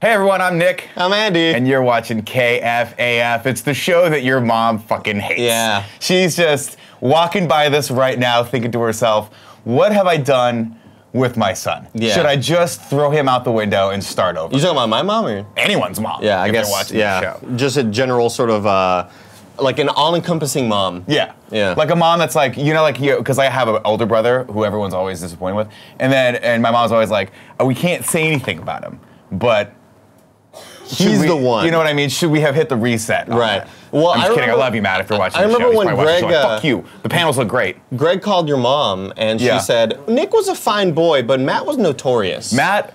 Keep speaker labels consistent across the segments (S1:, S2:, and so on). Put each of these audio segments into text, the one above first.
S1: Hey everyone, I'm Nick.
S2: I'm Andy.
S1: And you're watching KFAF. It's the show that your mom fucking hates.
S2: Yeah.
S1: She's just walking by this right now thinking to herself, what have I done with my son?
S2: Yeah.
S1: Should I just throw him out the window and start over?
S2: You talking about my mom or?
S1: Anyone's mom.
S2: Yeah, I guess.
S1: They're watching
S2: yeah.
S1: the show.
S2: Just a general sort of, like an all-encompassing mom.
S1: Yeah.
S2: Yeah.
S1: Like a mom that's like, you know, like you, because I have an older brother who everyone's always disappointed with. And my mom's always like, oh, we can't say anything about him. But
S2: he's the one.
S1: You know what I mean? Should we have hit the reset?
S2: Right. Well,
S1: I'm just kidding. I love you, Matt, if you're watching the show.
S2: remember when Greg,
S1: like, fuck you. The panels look great.
S2: Greg called your mom and she said, Nick was a fine boy, but Matt was notorious.
S1: Matt.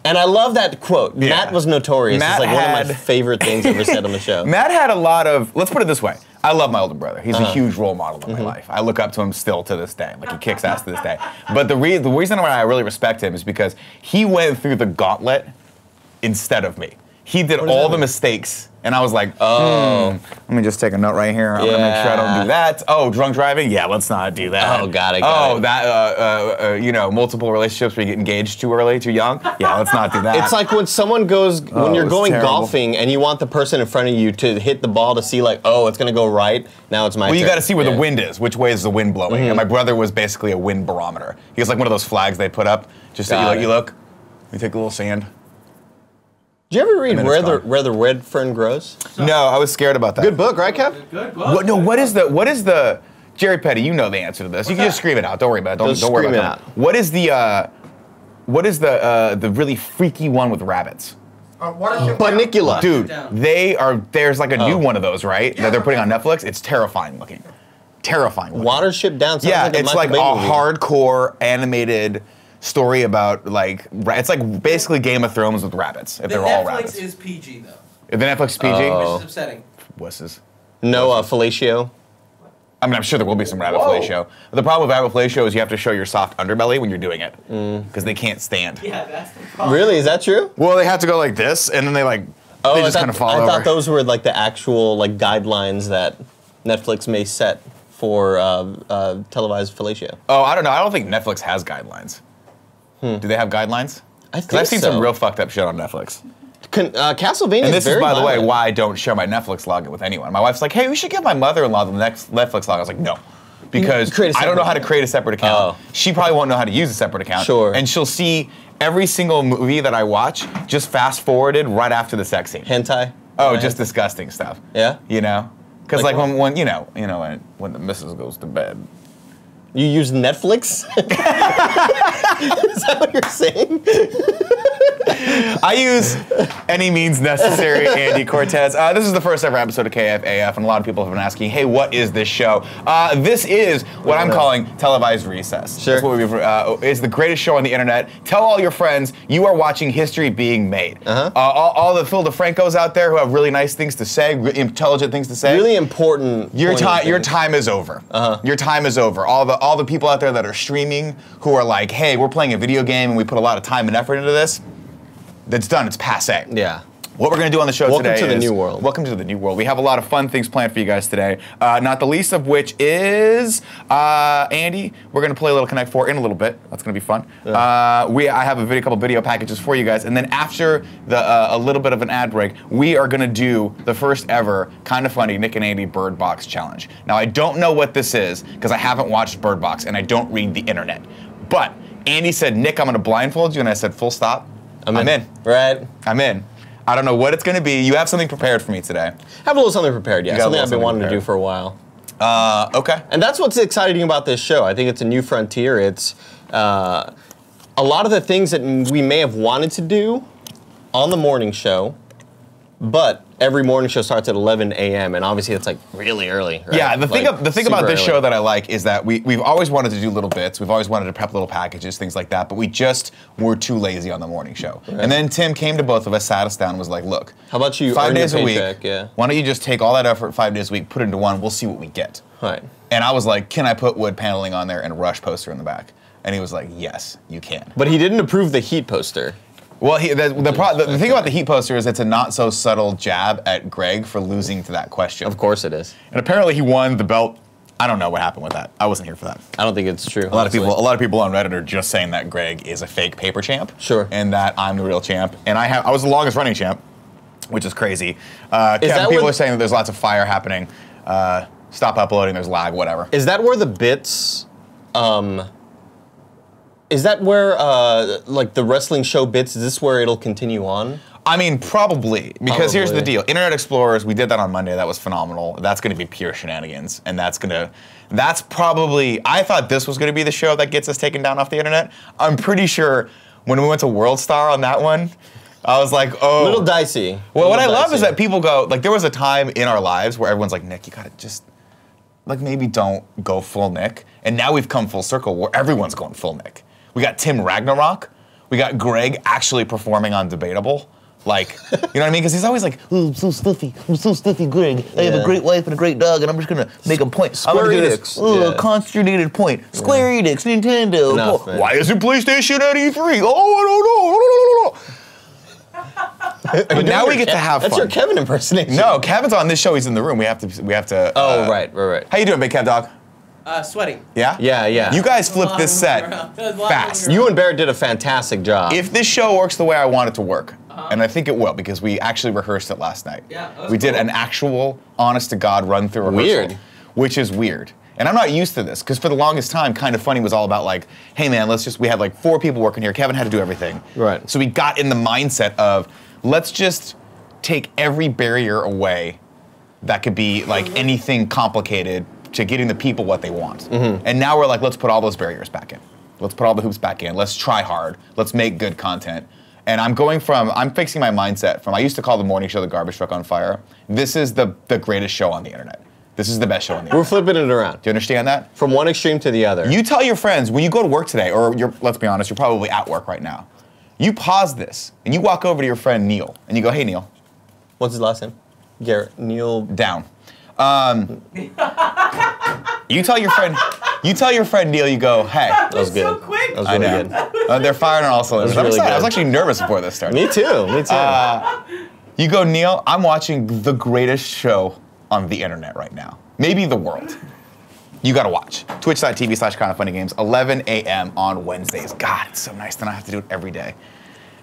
S2: And I love that quote.
S1: Yeah.
S2: Matt was notorious. It's like one of my favorite things ever said on the show.
S1: Matt had a lot of, let's put it this way. I love my older brother. He's a huge role model in my life. I look up to him still to this day. Like, he kicks ass to this day. But the reason why I really respect him is because he went through the gauntlet instead of me. He did all the mistakes, and I was like, let me just take a note right here. I'm gonna make sure I don't do that. Oh, drunk driving? Yeah, let's not do that.
S2: Oh, got it.
S1: That, you know, multiple relationships where you get engaged too early, too young? Yeah, let's not do that.
S2: It's like when someone goes, when you're going
S1: terrible.
S2: golfing and you want the person in front of you to hit the ball to see like, oh, it's gonna go right, now it's my turn.
S1: Well, you gotta see where the wind is, which way is the wind blowing. And my brother was basically a wind barometer. He was like one of those flags they put up, just so you look, you take a little sand.
S2: Did you ever read Where the Red Fern Grows?
S1: No, I was scared about that.
S2: Good book, right, Kev?
S3: Good book.
S1: What is the Jerry Petty, you know the answer to this. You can just scream it out. Don't worry about it. Don't worry about it. What is the really freaky one with rabbits?
S2: Bunnicula.
S1: Dude, there's like a new one of those, right? That they're putting on Netflix. It's terrifying looking. Terrifying looking.
S2: Watership Down.
S1: Yeah, it's like a hardcore animated story about like it's like basically Game of Thrones with rabbits. If they're all rabbits.
S3: The Netflix is PG though.
S1: If the Netflix is PG,
S3: Which is upsetting.
S1: Wusses.
S2: No fellatio.
S1: I mean, I'm sure there will be some rabbit fellatio. But the problem with rabbit fellatio is you have to show your soft underbelly when you're doing it because they can't stand.
S3: Yeah, that's the problem.
S2: Really? Is that true?
S1: Well, they have to go like this, and then they just kind of fall over.
S2: I thought those were like the actual like guidelines that Netflix may set for televised fellatio.
S1: Oh, I don't know. I don't think Netflix has guidelines. Do they have guidelines?
S2: I think
S1: I've seen some real fucked up shit on Netflix.
S2: Castlevania
S1: And this is, by the way,
S2: violent.
S1: why I don't share my Netflix login with anyone. My wife's like, hey, we should give my mother-in-law the next Netflix login. I was like, no. Because I don't know how to create a separate account. She probably won't know how to use a separate account.
S2: Sure.
S1: And she'll see every single movie that I watch just fast-forwarded right after the sex scene.
S2: Hentai?
S1: Oh, just disgusting stuff.
S2: Yeah?
S1: You know? Because like when you know when the missus goes to bed.
S2: You use Netflix? Is that what you're saying?
S1: I use any means necessary, Andy Cortez. This is the first ever episode of KFAF, and a lot of people have been asking, hey, what is this show? This is what I'm calling televised recess.
S2: Sure.
S1: That's what it's the greatest show on the internet. Tell all your friends you are watching history being made. All the Phil DeFrancos out there who have really nice things to say, really intelligent things to say.
S2: Really important.
S1: Your time is over. Your time is over. All the people out there that are streaming who are like, hey, we're playing a video game and we put a lot of time and effort into this, that's done. It's passé.
S2: Yeah.
S1: What we're going to do on the show today
S2: Welcome to the new world.
S1: Welcome to the new world. We have a lot of fun things planned for you guys today, not the least of which is, Andy, we're going to play a little Connect 4 in a little bit. That's going to be fun. Yeah. I have a couple video packages for you guys, and then after a little bit of an ad break, we are going to do the first ever Kind of Funny Nick and Andy Birdbox Challenge. Now, I don't know what this is, because I haven't watched Birdbox, and I don't read the internet. But Andy said, Nick, I'm going to blindfold you, and I said, full stop. I'm in.
S2: Right.
S1: I'm in. I don't know what it's going to be. You have something prepared for me today.
S2: I have a little something prepared, yeah. Something I've been wanting to do for a while.
S1: Okay.
S2: And that's what's exciting about this show. I think it's a new frontier. It's a lot of the things that we may have wanted to do on the morning show, but every morning show starts at 11 a.m. and obviously it's like really early. Right?
S1: Yeah, the thing about this
S2: early.
S1: show that I like is that we've always wanted to do little bits. We've always wanted to prep little packages, things like that, but we just were too lazy on the morning show. Right. And then Tim came to both of us, sat us down, and was like, look,
S2: how about you
S1: 5
S2: earn
S1: days
S2: your
S1: a week,
S2: paycheck, yeah.
S1: Why don't you just take all that effort 5 days a week, put it into one, we'll see what we get.
S2: Right.
S1: And I was like, can I put wood paneling on there and a Rush poster in the back? And he was like, yes, you can.
S2: But he didn't approve the Heat poster.
S1: Well, the thing about the Heat poster is it's a not so subtle jab at Greg for losing to that question.
S2: Of course it is.
S1: And apparently he won the belt I don't know what happened with that. I wasn't here for that.
S2: I don't think it's true.
S1: A lot of people on Reddit are just saying that Greg is a fake paper champ.
S2: Sure.
S1: And that I'm the real champ. And I was the longest running champ, which is crazy. Kevin, people are saying that there's lots of fire happening. Stop uploading, there's lag, whatever.
S2: Is that where the bits, is that where, like the wrestling show bits, is this where it'll continue on?
S1: I mean, probably, because here's the deal. Internet Explorers, we did that on Monday, that was phenomenal. That's gonna be pure shenanigans, and that's probably, I thought this was gonna be the show that gets us taken down off the internet. I'm pretty sure when we went to World Star on that one, I was like, oh.
S2: A little dicey.
S1: Well, what I love is that people go, like there was a time in our lives where everyone's like, Nick, you gotta just, like maybe don't go full Nick. And now we've come full circle where everyone's going full Nick. We got Tim Ragnarok, we got Greg actually performing on Debatable. Like, you know what I mean? Because he's always like, oh, I'm so stuffy, Greg. I have a great wife and a great dog, and I'm just gonna make a point. I'm gonna do this consternated point. Square Enix, Nintendo. Why isn't PlayStation at E3? Oh, I don't know. But now we get to have fun.
S2: That's your Kevin impersonation.
S1: No, Kevin's on this show. He's in the room. We have to.
S2: Oh, right. How
S1: you doing, Big Kev Dog?
S3: Sweating.
S1: Yeah?
S2: Yeah.
S1: You guys flipped this set fast.
S2: You and Barrett did a fantastic job.
S1: If this show works the way I want it to work, and I think it will because we actually rehearsed it last night.
S3: Yeah,
S1: we did an actual, honest-to-God run-through rehearsal. Which is weird. And I'm not used to this, because for the longest time, Kind of Funny was all about like, hey man, we had like 4 people working here, Kevin had to do everything.
S2: Right.
S1: So we got in the mindset of, let's just take every barrier away that could be like anything complicated to getting the people what they want. And now we're like, let's put all those barriers back in. Let's put all the hoops back in. Let's try hard. Let's make good content. And I'm fixing my mindset from, I used to call the morning show the garbage truck on fire. This is the greatest show on the internet. This is the best show on the internet.
S2: We're flipping it around.
S1: Do you understand that?
S2: From one extreme to the other.
S1: You tell your friends, when you go to work today, or let's be honest, you're probably at work right now. You pause this, and you walk over to your friend Neil, and you go, hey Neil.
S2: What's his last name? Garrett. Neil.
S1: Down. You tell your friend Neil, you go, hey.
S2: That was good.
S3: So quick.
S2: That was really good.
S1: They're firing on all cylinders.
S2: Really
S1: I was actually nervous before this started.
S2: Me too.
S1: You go, Neil, I'm watching the greatest show on the internet right now. Maybe the world. You gotta watch. Twitch.tv/kindoffunnygames, 11 a.m. on Wednesdays. God, it's so nice to not have to do it every day.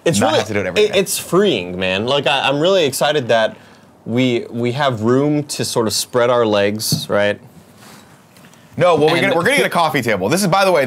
S2: It's freeing, man. Like I'm really excited that we have room to sort of spread our legs, right?
S1: No, well, we're gonna get a coffee table. This is, by the way,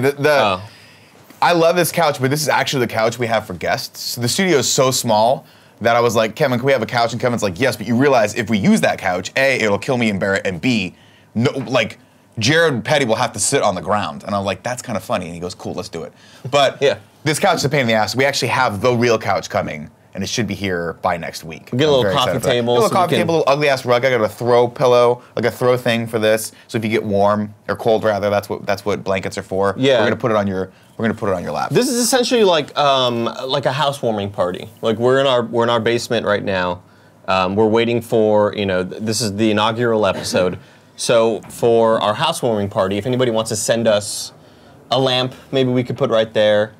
S1: I love this couch, but this is actually the couch we have for guests. So the studio is so small that I was like, Kevin, can we have a couch? And Kevin's like, yes, but you realize if we use that couch, A, it'll kill me and Barrett, and B, no, like, Jared Petty will have to sit on the ground. And I'm like, that's kind of funny. And he goes, cool, let's do it. But this couch is a pain in the ass. We actually have the real couch coming, and it should be here by next week.
S2: We'll get a little coffee table.
S1: A little coffee table, a little ugly ass rug. I got a throw pillow, like a throw thing for this. So if you get warm or cold, rather, that's what blankets are for.
S2: Yeah.
S1: We're gonna put it on your lap.
S2: This is essentially like a housewarming party. Like we're in our basement right now. We're waiting for, this is the inaugural episode. So for our housewarming party, if anybody wants to send us a lamp, maybe we could put right there.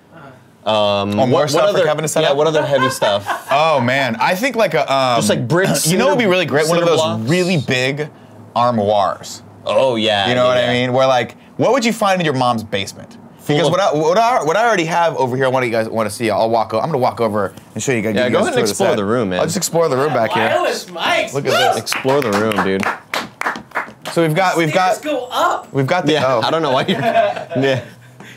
S1: More stuff for Kevin to set up?
S2: Yeah, what other heavy stuff?
S1: Oh man, I think like a
S2: just like bricks.
S1: You know what would be really great? One of those
S2: blocks?
S1: really big armoires.
S2: Oh yeah.
S1: You know what I mean? Where like, what would you find in your mom's basement? Because what I already have over here, I want you guys want to see. I'm gonna walk over and show you guys.
S2: Yeah, go ahead and explore the room, man.
S1: I'll just explore the room back here.
S3: Wireless mics.
S1: Look at this.
S2: Explore the room, dude.
S1: So we've got.
S3: Go up.
S1: We've got the.
S2: Yeah, I don't know why you're. Yeah.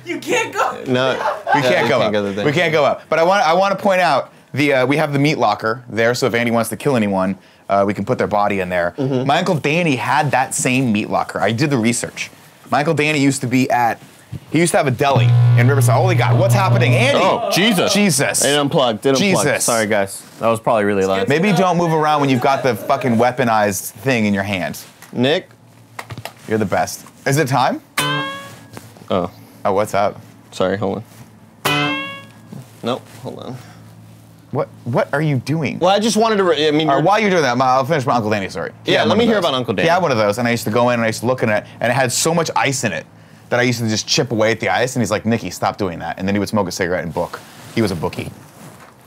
S3: You can't go.
S2: No,
S1: we can't go up. We can't go up. But I want to point out we have the meat locker there. So if Andy wants to kill anyone, we can put their body in there. My Uncle Danny had that same meat locker. I did the research. My Uncle Danny used to have a deli in Riverside. Holy God, what's happening, Andy?
S2: Oh, Jesus.
S1: It
S2: unplugged. Jesus. Sorry, guys. That was probably really loud.
S1: Maybe don't move around when you've got the fucking weaponized thing in your hand.
S2: Nick?
S1: You're the best. Is it time?
S2: Oh,
S1: what's up?
S2: sorry, hold on. Nope, hold on.
S1: What are you doing?
S2: Well, I just wanted to,
S1: while you're doing that, I'll finish my Uncle Danny's story.
S2: Yeah, let me hear about Uncle Danny.
S1: He had one of those, and I used to go in and I used to look at it, and it had so much ice in it that I used to just chip away at the ice, and he's like, Nicky, stop doing that. And then he would smoke a cigarette and book. He was a bookie.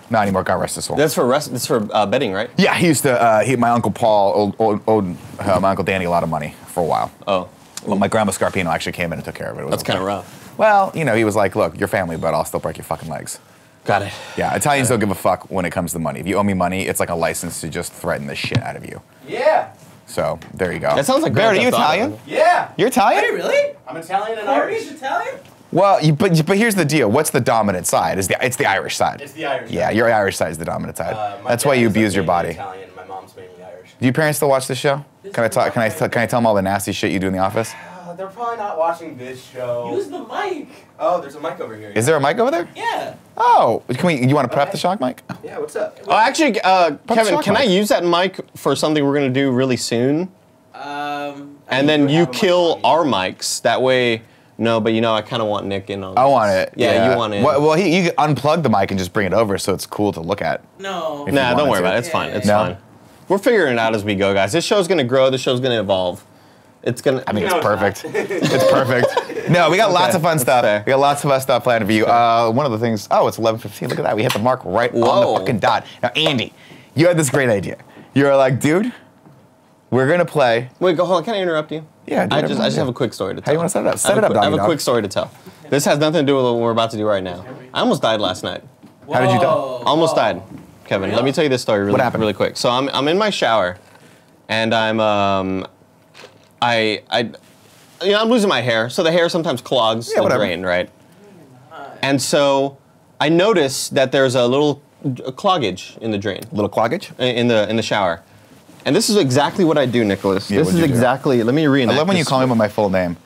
S1: Not anymore, God rest his soul.
S2: That's for betting, right?
S1: Yeah, he used to, my Uncle Paul owed my Uncle Danny a lot of money for a while.
S2: Oh.
S1: Well, my grandma Scarpino actually came in and took care of it.
S2: That's kind of rough.
S1: Well, you know, he was like, look, you're family, but I'll still break your fucking legs.
S2: Got it.
S1: Yeah, Italians don't give a fuck when it comes to money. If you owe me money, it's like a license to just threaten the shit out of you.
S3: Yeah.
S1: So, there you go.
S2: That sounds like
S1: Barrett, are you
S2: Grand Theft Auto.
S1: Italian?
S3: Yeah.
S1: You're Italian?
S3: Wait, really?
S4: I'm Italian and
S3: Courtney's
S4: Irish.
S3: Italian?
S1: Well, but here's the deal. What's the dominant side? It's the Irish side.
S4: It's the Irish.
S1: Yeah, your Irish side is the dominant side.
S4: My
S1: That's why
S4: dad
S1: you
S4: is
S1: abuse your
S4: mainly
S1: body.
S4: Italian. My mom's mainly Irish.
S1: Do your parents still watch this show? Can I talk? Can I tell them all the nasty shit you do in the office?
S4: They're probably not watching this show.
S3: Use the mic.
S4: Oh, there's a mic over here.
S1: Is there a mic over there?
S3: Yeah.
S1: Oh, you want to prep the shock mic?
S4: Yeah, what's up?
S2: Oh, actually, Kevin,
S1: shock
S2: can I
S1: mic.
S2: use that mic for something we're gonna do really soon? And then you kill our mics. That way, no, but you know, I kind of want Nick in on this.
S1: I want it.
S2: Yeah, you want it.
S1: Well, you can unplug the mic and just bring it over so it's cool to look at.
S3: No.
S1: If
S2: Nah,
S1: you
S2: don't
S1: wanted
S2: worry
S1: to.
S2: about it. It's fine. It's
S1: No?
S2: fine. We're figuring it out as we go, guys. This show's gonna grow. This show's gonna evolve. It's gonna.
S1: I mean, it's
S4: No, it's
S1: perfect. It's perfect. No, we got lots of fun stuff.
S2: fair.
S1: We got lots of fun stuff planned for you. One of the things. Oh, it's 11:15. Look at that. We hit the mark right on
S2: Whoa.
S1: the fucking dot. Now, Andy, you had this great idea. You were like, dude, we're gonna play.
S2: Wait, go hold on. Can I interrupt you?
S1: Yeah, do
S2: I
S1: whatever
S2: just
S1: you wanna
S2: have
S1: do.
S2: a quick story to tell.
S1: How you wanna set it up? Set
S2: I have
S1: it up,
S2: I have
S1: doggy
S2: a
S1: dog.
S2: quick story to tell. This has nothing to do with what we're about to do right now. I almost died last night.
S1: How did you die?
S2: Almost died. Kevin, let me tell you this story
S1: What happened?
S2: really quick. So I'm in my shower, and I'm losing my hair. So the hair sometimes clogs the
S1: whatever.
S2: drain, right? And so I notice that there's a little cloggage in the drain,
S1: Little cloggage.
S2: in the shower. And this is exactly what I do, Nicholas.
S1: Yeah,
S2: This
S1: what'd
S2: is
S1: you do?
S2: exactly. Let me
S1: I
S2: reenact.
S1: love when you
S2: this.
S1: call me by my full name.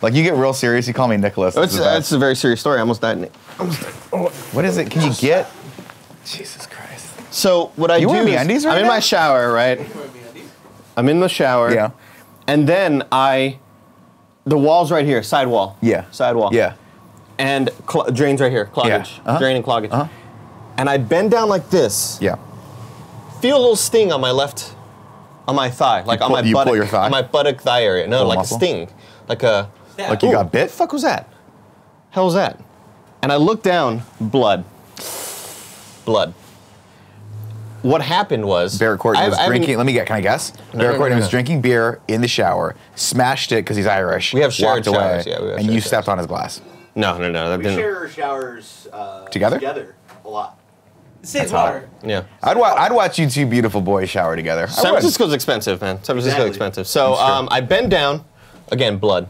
S1: Like you get real serious. You call me Nicholas. It's the best.
S2: It's a very serious story. I almost died.
S1: What is it? Can you get? Jesus Christ.
S2: So what I
S1: You
S2: do
S1: wearing
S2: is
S1: MeUndies right
S2: I'm in
S1: now?
S2: my shower, right? I'm in the shower.
S1: Yeah.
S2: And then the wall's right here, side wall.
S1: Yeah.
S2: Side wall.
S1: Yeah.
S2: And drains right here, cloggage.
S1: Yeah. Uh-huh.
S2: Drain and cloggage.
S1: Uh-huh.
S2: And I bend down like this.
S1: Yeah.
S2: Feel a little sting on my thigh, like on my
S1: you
S2: buttock.
S1: pull your thigh?
S2: On my buttock thigh area. No,
S1: Little
S2: like
S1: muscle?
S2: a sting. Like a.
S1: Like you got
S2: What
S1: bit?
S2: the fuck was that? Hell was that? And I look down, blood. Blood. What happened was
S1: Barrett Courtney was
S2: I haven't-
S1: drinking. Can I guess? Barrett
S2: no,
S1: Courtney
S2: no,
S1: was
S2: no.
S1: drinking beer in the shower, smashed it because he's Irish.
S2: We have shared
S1: walked away,
S2: showers, yeah, we have
S1: and
S2: shared
S1: you
S2: showers.
S1: stepped on his glass.
S2: No, that
S4: We
S2: didn't.
S4: share showers
S1: Together?
S4: Together a lot.
S3: Saves
S1: hot.
S3: water.
S2: Yeah.
S1: I'd watch you two beautiful boys shower together. I
S2: San
S1: would.
S2: Francisco's expensive, man. San Francisco's
S4: Exactly.
S2: expensive. So
S1: That's true.
S2: I bend down, again, blood,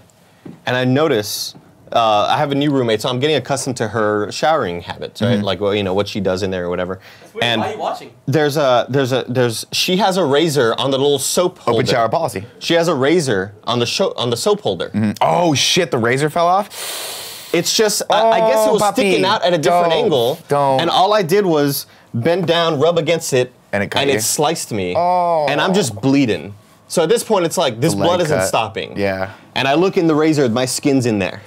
S2: and I notice I have a new roommate, so I'm getting accustomed to her showering habits, right?
S1: Mm-hmm.
S2: Like, well, you know, what she does in there or whatever.
S3: That's weird.
S2: And
S3: Why are you watching?
S2: she has a razor on the little soap holder.
S1: Open shower policy.
S2: She has a razor on the soap holder.
S1: Oh shit! The razor fell off.
S2: It's just, I guess it was
S1: papi,
S2: sticking out at a different
S1: don't,
S2: angle.
S1: don't.
S2: And all I did was bend down, rub against it,
S1: And it cut you?
S2: sliced me.
S1: Oh.
S2: And I'm just bleeding. So at this point, it's like, this
S1: The leg
S2: blood isn't
S1: cut.
S2: stopping.
S1: Yeah.
S2: And I look in the razor, my skin's in there.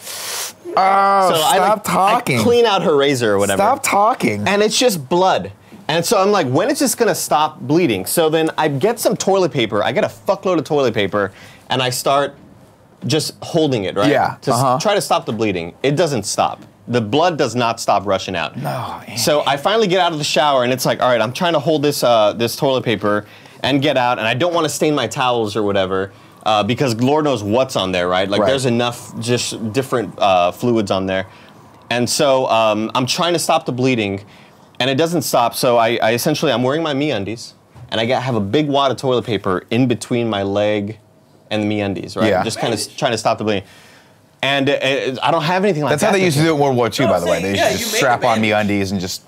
S1: Oh,
S2: So
S1: stop talking.
S2: I clean out her razor or whatever.
S1: Stop talking.
S2: And it's just blood. And so I'm like, when is this gonna stop bleeding? So then I get some toilet paper. I get a fuckload of toilet paper, and I start just holding it, right?
S1: Yeah,
S2: To try to stop the bleeding. It doesn't stop. The blood does not stop rushing out.
S1: No.
S2: So I finally get out of the shower, and it's like, all right, I'm trying to hold this this toilet paper and get out, and I don't want to stain my towels or whatever. Because Lord knows what's on there, right? Like
S1: Right.
S2: there's enough just different fluids on there. And so I'm trying to stop the bleeding, and it doesn't stop. So I essentially, I'm wearing my MeUndies, and I have a big wad of toilet paper in between my leg and the MeUndies, right?
S1: Yeah.
S2: Just kind of trying to stop the bleeding. And I don't have anything like
S1: That's
S2: that.
S1: how they used to do it in World War II,
S3: No,
S1: by the way.
S3: say-
S1: They used
S3: yeah,
S1: to
S3: you
S1: just
S3: make
S1: strap
S3: a
S1: on
S3: bandage.
S1: MeUndies and just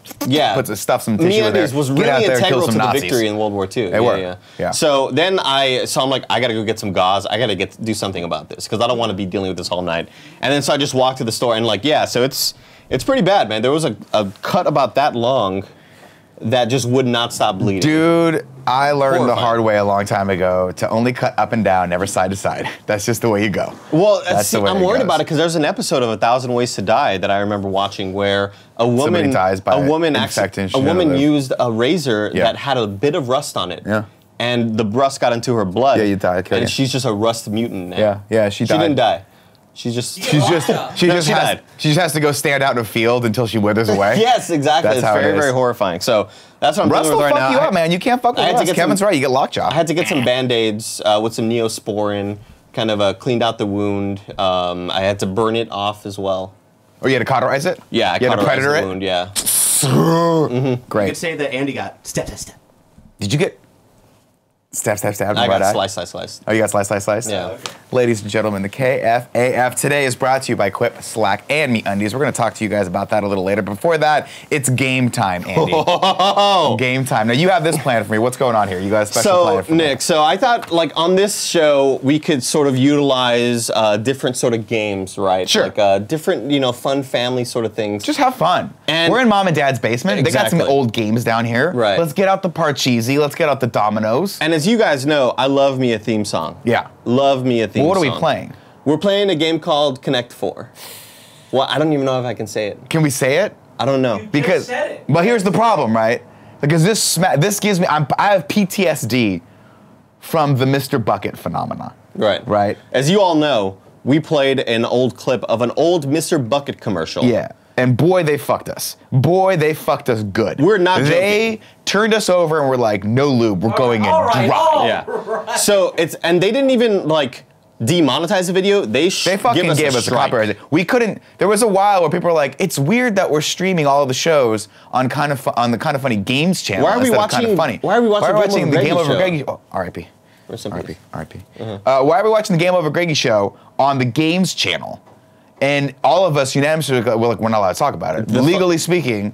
S1: stuff some tissue in there.
S2: MeUndies was
S1: Get
S2: really
S1: out there, kill
S2: integral
S1: some
S2: to the
S1: Nazis.
S2: victory in World War II.
S1: They were, yeah.
S2: So then so I'm like, I gotta go get some gauze. I gotta do something about this because I don't want to be dealing with this all night. And then so I just walked to the store and like, yeah, so it's pretty bad, man. There was a cut about that long that just would not stop bleeding.
S1: Dude, I learned the
S2: Horrifying.
S1: hard way a long time ago to only cut up and down, never side to side. That's just the way you go.
S2: Well,
S1: That's
S2: see,
S1: the way
S2: I'm
S1: it
S2: worried
S1: goes.
S2: about it because there's an episode of 1,000 Ways to Die that I remember watching where a woman,
S1: dies by infecting
S2: a woman
S1: live.
S2: used a razor
S1: Yeah.
S2: that had a bit of rust on it.
S1: Yeah.
S2: And the rust got into her blood.
S1: Yeah, you die, kill
S2: And
S1: you.
S2: she's just a rust mutant now.
S1: Yeah, she died.
S2: She didn't die. She just.
S1: She
S3: No,
S1: just
S2: died.
S1: has to go stand out in a field until she withers away.
S2: Yes, exactly.
S1: That's
S2: it's
S1: how it
S2: very,
S1: is.
S2: very horrifying. So that's what I'm
S1: Russ
S2: dealing
S1: will
S2: with right
S1: fuck
S2: now.
S1: you up, man. You can't fuck with
S2: I had to
S1: Russ.
S2: get
S1: Kevin's
S2: some-
S1: right. You get lockjaw.
S2: I had to get some Band-Aids with some Neosporin kind of cleaned out the wound. I had to burn it off as well.
S1: Oh, you had to cauterize it?
S2: Yeah, I
S1: you had to
S2: cauterized
S1: predator
S2: the
S1: it?
S2: wound, yeah.
S3: You
S1: Great.
S3: could say that Andy got step.
S1: Did you get stab?
S2: I got slice.
S1: Oh, you got slice?
S2: Yeah.
S4: Okay.
S1: Ladies and gentlemen, the KFAF today is brought to you by Quip, Slack, and MeUndies. We're going to talk to you guys about that a little later. Before that, it's game time, Andy. Game time. Now, you have this plan for me. What's going on here? You got a special plan for me?
S2: Nick, so I thought, like, on this show, we could sort of utilize different sort of games, right?
S1: Sure.
S2: Like, different, fun family sort of things.
S1: Just have fun.
S2: And-
S1: We're in Mom and Dad's basement. They got some
S2: Exactly.
S1: old games down here.
S2: Right.
S1: Let's get out the Parcheesi. Let's get out the dominoes.
S2: And as you guys know, I love me a theme song.
S1: Yeah.
S2: Love me a theme song.
S1: What are we playing?
S2: We're playing a game called Connect 4. Well, I don't even know if I can say it.
S1: Can we say it?
S2: I don't know.
S3: You
S1: Because,
S3: just said it.
S1: but here's the problem, right? Because this gives me, I have PTSD from the Mr. Bucket phenomenon.
S2: Right.
S1: Right.
S2: As you all know, we played an old clip of an old Mr. Bucket commercial.
S1: Yeah. And boy, they fucked us. Boy, they fucked us good.
S2: We're not
S1: They turned us over and were like, no lube, we're going in
S3: all right,
S1: dry.
S3: all
S2: Yeah.
S3: right.
S2: So and they didn't even like demonetize the video. They
S1: They
S2: gave
S1: gave us a
S2: strike.
S1: copyright. We couldn't. There was a while where people were like, "It's weird that we're streaming all of the shows on the Kind of Funny Games channel."
S2: Why are we
S1: instead of
S2: watching-
S1: Kind of Funny?
S2: why are we watching
S1: the
S2: Game
S1: Game
S2: Over
S1: Over
S2: Greggy
S1: Greggy? Oh, R.I.P.
S2: Rest in
S1: R.I.P.
S2: peace.
S1: R.I.P. Why are we watching the Game Over Greggy show on the Games channel? And all of us unanimously were like, we're not allowed to talk about it. Legally speaking,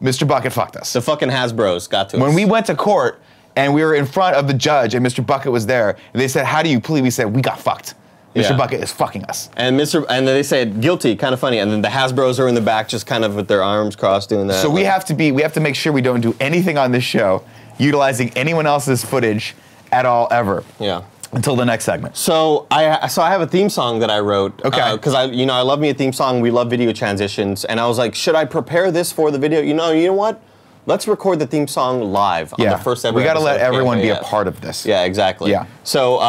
S1: Mr. Bucket fucked us.
S2: The fucking Hasbros got to us.
S1: When we went to court and we were in front of the judge and Mr. Bucket was there, and they said, "How do you plead?" We said, "We got fucked. Mr.
S2: Yeah.
S1: Bucket is fucking us."
S2: and then they said guilty, kind of funny, and then the Hasbros are in the back, just kind of with their arms crossed, doing that.
S1: So we have to make sure we don't do anything on this show utilizing anyone else's footage at all ever
S2: Yeah.
S1: until the next segment.
S2: So I have a theme song that I wrote.
S1: Okay.
S2: Because I love me a theme song. We love video transitions, and I was like, should I prepare this for the video? You know what? Let's record the theme song live on the first ever.
S1: we got to let
S2: episode of
S1: everyone be a
S2: KFAF.
S1: part of this.
S2: Yeah, exactly.
S1: Yeah.
S2: So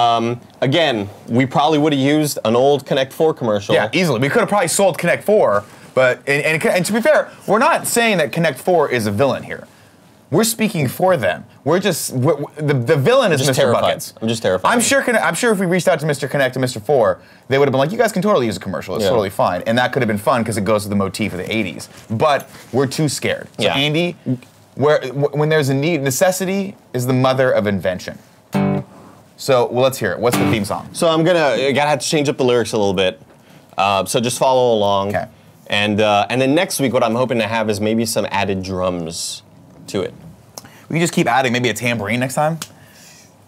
S2: again, we probably would have used an old Connect 4 commercial.
S1: Yeah, easily. We could have probably sold Connect 4, but and to be fair, we're not saying that Connect 4 is a villain here. We're speaking for them. The villain is
S2: I'm just
S1: Mr.
S2: terrified.
S1: Buckets.
S2: I'm just terrified.
S1: I'm sure if we reached out to Mr. Connect and Mr. 4, they would have been like, "You guys can totally use a commercial. It's
S2: Yeah.
S1: totally fine." And that could have been fun because it goes with the motif of the 80s. But we're too scared. So
S2: Yeah.
S1: Andy, when there's a need, necessity is the mother of invention. So let's hear it. What's the theme song?
S2: So I gotta have to change up the lyrics a little bit. So just follow along.
S1: Okay.
S2: And then next week, what I'm hoping to have is maybe some added drums to it.
S1: We can just keep adding maybe a tambourine next time.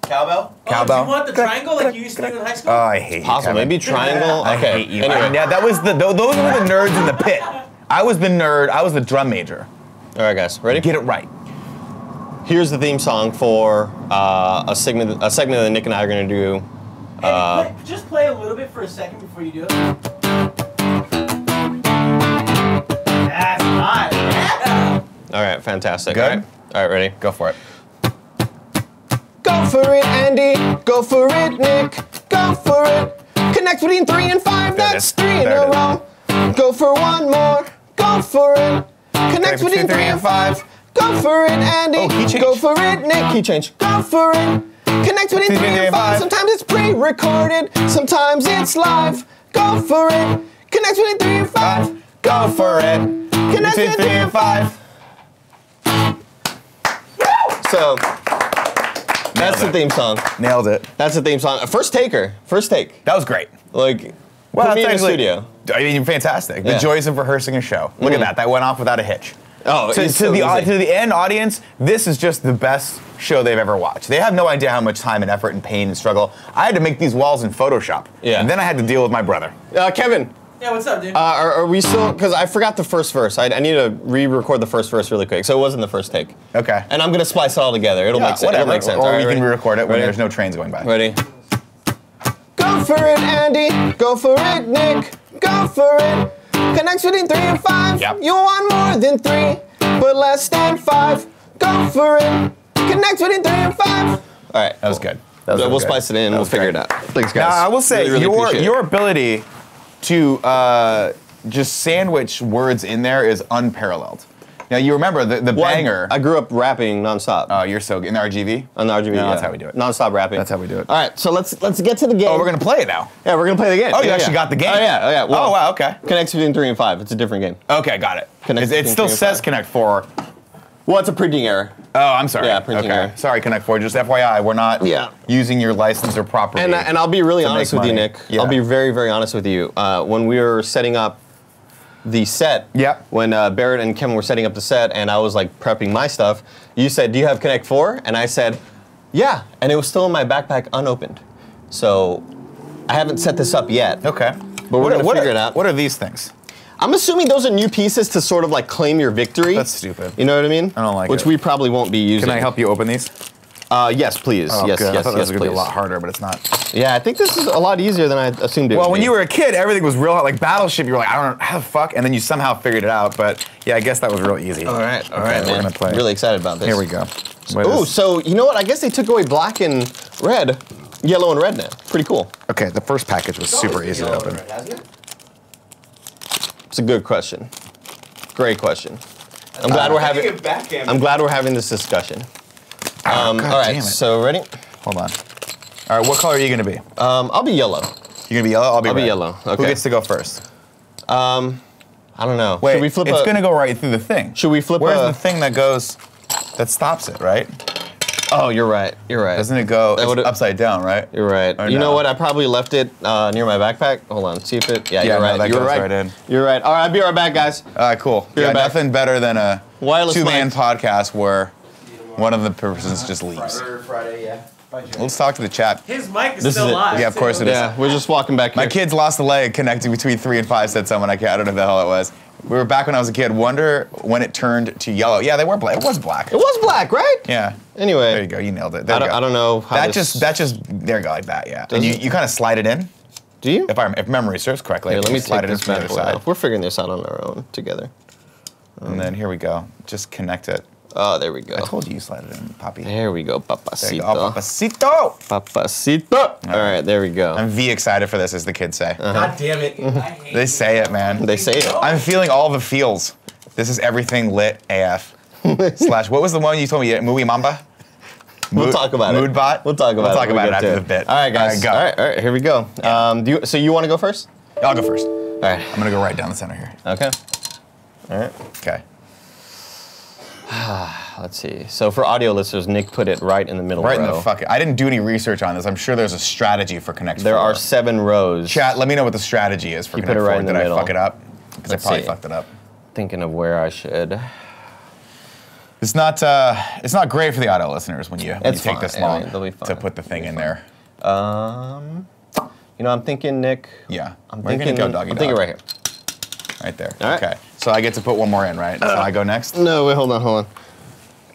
S4: Cowbell?
S1: Cowbell.
S3: Oh, do you want the triangle like you used to do in high school?
S1: Oh, I hate you,
S2: Possible,
S1: Kevin.
S2: maybe triangle.
S1: I
S2: Okay.
S1: hate you.
S2: Anyway.
S1: Yeah, that was those were the nerds in the pit. I was the nerd. I was the drum major.
S2: All right, guys, ready?
S1: Get it right.
S2: Here's the theme song for a segment that Nick and I are gonna do.
S3: Andy, just play a little bit for a second before you do it. That's nice. Yeah.
S2: All right, fantastic.
S1: Good?
S2: All right, ready?
S1: Go for it.
S2: Go for it, Andy. Go for it, Nick. Go for it. Connect between 3 and 5.
S1: There it
S2: That's
S1: is.
S2: 3 in
S1: There
S2: a
S1: it is.
S2: row. Go for one more. Go for it. Connect between 3 and 5. Go for it, Andy.
S1: Oh, key change.
S2: Go for it, Nick. Key change. Go for it. Connect between 3 and 5. Sometimes it's pre-recorded. Sometimes it's live. Go for it. Connect between 3 and 5.
S1: Go for it.
S2: Connect between 3 and 5. So that's the theme song.
S1: Nailed it.
S2: That's the theme song. First taker. First take.
S1: That was great.
S2: Like,
S1: Well,
S2: put me in the
S1: technically-
S2: studio.
S1: I mean, fantastic. The
S2: Yeah.
S1: joys of rehearsing a show. Look at that. That went off without a hitch.
S2: Oh,
S1: To,
S2: it's
S1: to
S2: so
S1: the
S2: easy.
S1: to the end audience, this is just the best show they've ever watched. They have no idea how much time and effort and pain and struggle. I had to make these walls in Photoshop.
S2: Yeah.
S1: And then I had to deal with my brother.
S2: Kevin,
S3: Yeah, what's up, dude?
S2: are we still? Because I forgot the first verse. I need to re-record the first verse really quick. So it wasn't the first take.
S1: Okay.
S2: And I'm gonna splice it all together. It'll make sense.
S1: Whatever.
S2: It'll make sense.
S1: Or
S2: All right,
S1: we can
S2: ready?
S1: re-record it when
S2: Ready?
S1: there's no trains going by.
S2: Ready? Go for it, Andy. Go for it, Nick. Go for it. Connects between 3 and 5.
S1: Yep.
S2: You want more than 3, but less than 5. Go for it. Connects between 3 and 5. All right.
S1: That was good. That was
S2: We'll
S1: really good.
S2: splice it in.
S1: That
S2: We'll
S1: was
S2: figure
S1: great.
S2: it out. Thanks, guys.
S1: Now, I will say,
S2: Really, really appreciate it.
S1: your ability to just sandwich words in there is unparalleled. Now you remember the banger.
S2: I grew up rapping nonstop.
S1: Oh, you're so good. In the RGV?
S2: On the RGB,
S1: No,
S2: yeah.
S1: that's how we do it.
S2: Nonstop rapping.
S1: That's how we do it.
S2: All right, so let's get to the game.
S1: Oh, we're going to play it now.
S2: Yeah, we're gonna play the game.
S1: Oh, you actually got the game?
S2: Oh yeah. Well,
S1: oh, wow, okay.
S2: Connects between 3 and 5. It's a different game.
S1: Okay, got it.
S2: Connect
S1: It
S2: between
S1: still
S2: 3 and
S1: says
S2: 5.
S1: Connect 4.
S2: Well, it's a printing error.
S1: Oh, I'm sorry.
S2: Yeah, printing
S1: okay.
S2: error.
S1: Sorry, Connect 4. Just FYI, we're not using your license or property.
S2: And I'll be really
S1: to
S2: honest
S1: make
S2: with you,
S1: money.
S2: Nick.
S1: Yeah.
S2: I'll be very, very honest with you. When we were setting up the set, when Barrett and Kevin were setting up the set, and I was like prepping my stuff, you said, "Do you have Connect 4?" And I said, "Yeah," and it was still in my backpack unopened. So I haven't set this up yet.
S1: Okay.
S2: But we're gonna figure it out.
S1: What are these things?
S2: I'm assuming those are new pieces to sort of like claim your victory.
S1: That's stupid.
S2: You know what I mean?
S1: I don't like
S2: Which
S1: it.
S2: we probably won't be using.
S1: Can I help you open these?
S2: Yes, please.
S1: Oh,
S2: yes,
S1: good.
S2: yes,
S1: I thought this was going to be a
S2: please.
S1: lot harder, but it's not.
S2: Yeah, I think this is a lot easier than I assumed it would
S1: Well,
S2: be.
S1: when you were a kid, everything was real hard. Like Battleship, you were like, I don't know, how the fuck? And then you somehow figured it out. But yeah, I guess that was real easy.
S2: All right,
S1: man. We're going to play.
S2: Really excited about this.
S1: Here we go.
S2: Ooh, so you know what? I guess they took away black and red, yellow and red now. Pretty cool.
S1: Okay, the first package was super easy to open.
S2: It's a good question. Great question. I'm glad we're having. I'm glad we're having this discussion.
S1: God
S2: all right,
S1: damn it.
S2: so ready?
S1: Hold on. All right, what color are you going to be?
S2: I'll be yellow.
S1: You're going to be yellow? I'll be
S2: I'll be
S1: red.
S2: yellow. Okay.
S1: Who gets to go first?
S2: I don't know.
S1: Wait,
S2: should we flip
S1: it's going to go right through the thing.
S2: Should we flip
S1: Where's
S2: a-
S1: the thing that goes, that stops it, right?
S2: Oh, you're right. You're right.
S1: Doesn't it go,
S2: That
S1: it's
S2: would've-
S1: upside down, right?
S2: You're right.
S1: Or
S2: You know
S1: no?
S2: what? I probably left it near my backpack. Hold on. See if it. Yeah,
S1: Yeah,
S2: you're
S1: no,
S2: right.
S1: that
S2: You're
S1: goes
S2: right.
S1: right in.
S2: You're right. All right, I'll be right back, guys.
S1: All right, cool.
S2: Be right
S1: Yeah,
S2: back.
S1: nothing better than a
S2: Wireless
S1: two-man
S2: mic.
S1: podcast where one of the persons just leaves.
S4: Friday, yeah.
S1: Let's talk to the chat.
S3: His mic is
S2: This
S3: still
S2: is it.
S3: live.
S1: Yeah, of course it is.
S2: Yeah, we're just walking back here.
S1: My kids lost a leg connecting between 3 and 5, said someone. I don't know who the hell it was. We were back when I was a kid. Wonder when it turned to yellow. Yeah, they were black. It was black.
S2: It was black, right?
S1: Yeah.
S2: Anyway.
S1: There you go. You nailed it. There you go.
S2: I don't know how
S1: That
S2: this-
S1: just there you go, like that, yeah.
S2: Does
S1: And
S2: it?
S1: you kind of slide it in,
S2: Do you?
S1: if memory serves correctly.
S2: Here, let me
S1: slide
S2: take
S1: it in
S2: this
S1: from the
S2: bad
S1: other
S2: boy
S1: side.
S2: off. We're figuring this out on our own together.
S1: And then here we go. Just connect it.
S2: Oh, there we go.
S1: I told you you slide it in, Poppy.
S2: There we go,
S1: There you
S2: papacito.
S1: go. Oh, papacito!
S2: Papacito. All right, there we go.
S1: I'm V excited for this, as the kids say.
S3: God damn it. I hate
S1: They say it, man.
S2: They say it.
S1: I'm feeling all the feels. This is everything lit AF. Slash, what was the one you told me? Movie Mamba?
S2: We'll talk about it.
S1: Moodbot?
S2: We'll talk about it.
S1: We'll talk
S2: when we
S1: about it
S2: get
S1: after
S2: to
S1: the bit.
S2: All right, guys.
S1: All right, go.
S2: All right, here we go. So you want to go first?
S1: I'll go first.
S2: All right.
S1: I'm gonna go right down the center here.
S2: Okay. All right.
S1: Okay.
S2: Let's see. So for audio listeners, Nick put it right in the middle
S1: Right
S2: row.
S1: in the fucking. I didn't do any research on this. I'm sure there's a strategy for Connect
S2: There
S1: 4.
S2: are 7 rows.
S1: Chat, let me know what the strategy is for
S2: You
S1: Connect
S2: put it right
S1: 4.
S2: in the
S1: Did I
S2: middle.
S1: fuck it up? Because I
S2: Let's
S1: probably
S2: see.
S1: fucked it up.
S2: Thinking of where I should.
S1: It's not great for the audio listeners when you
S2: It's
S1: take
S2: fine.
S1: this
S2: Yeah,
S1: long
S2: they'll be fine.
S1: to put the thing in there.
S2: You know, I'm thinking, Nick.
S1: Yeah.
S2: I'm
S1: Where are you
S2: thinking.
S1: gonna go, doggy
S2: I'm thinking
S1: dog?
S2: right here.
S1: Right there.
S2: All right.
S1: Okay. So I get to put one more in, right? So I go next?
S2: No, wait, hold on.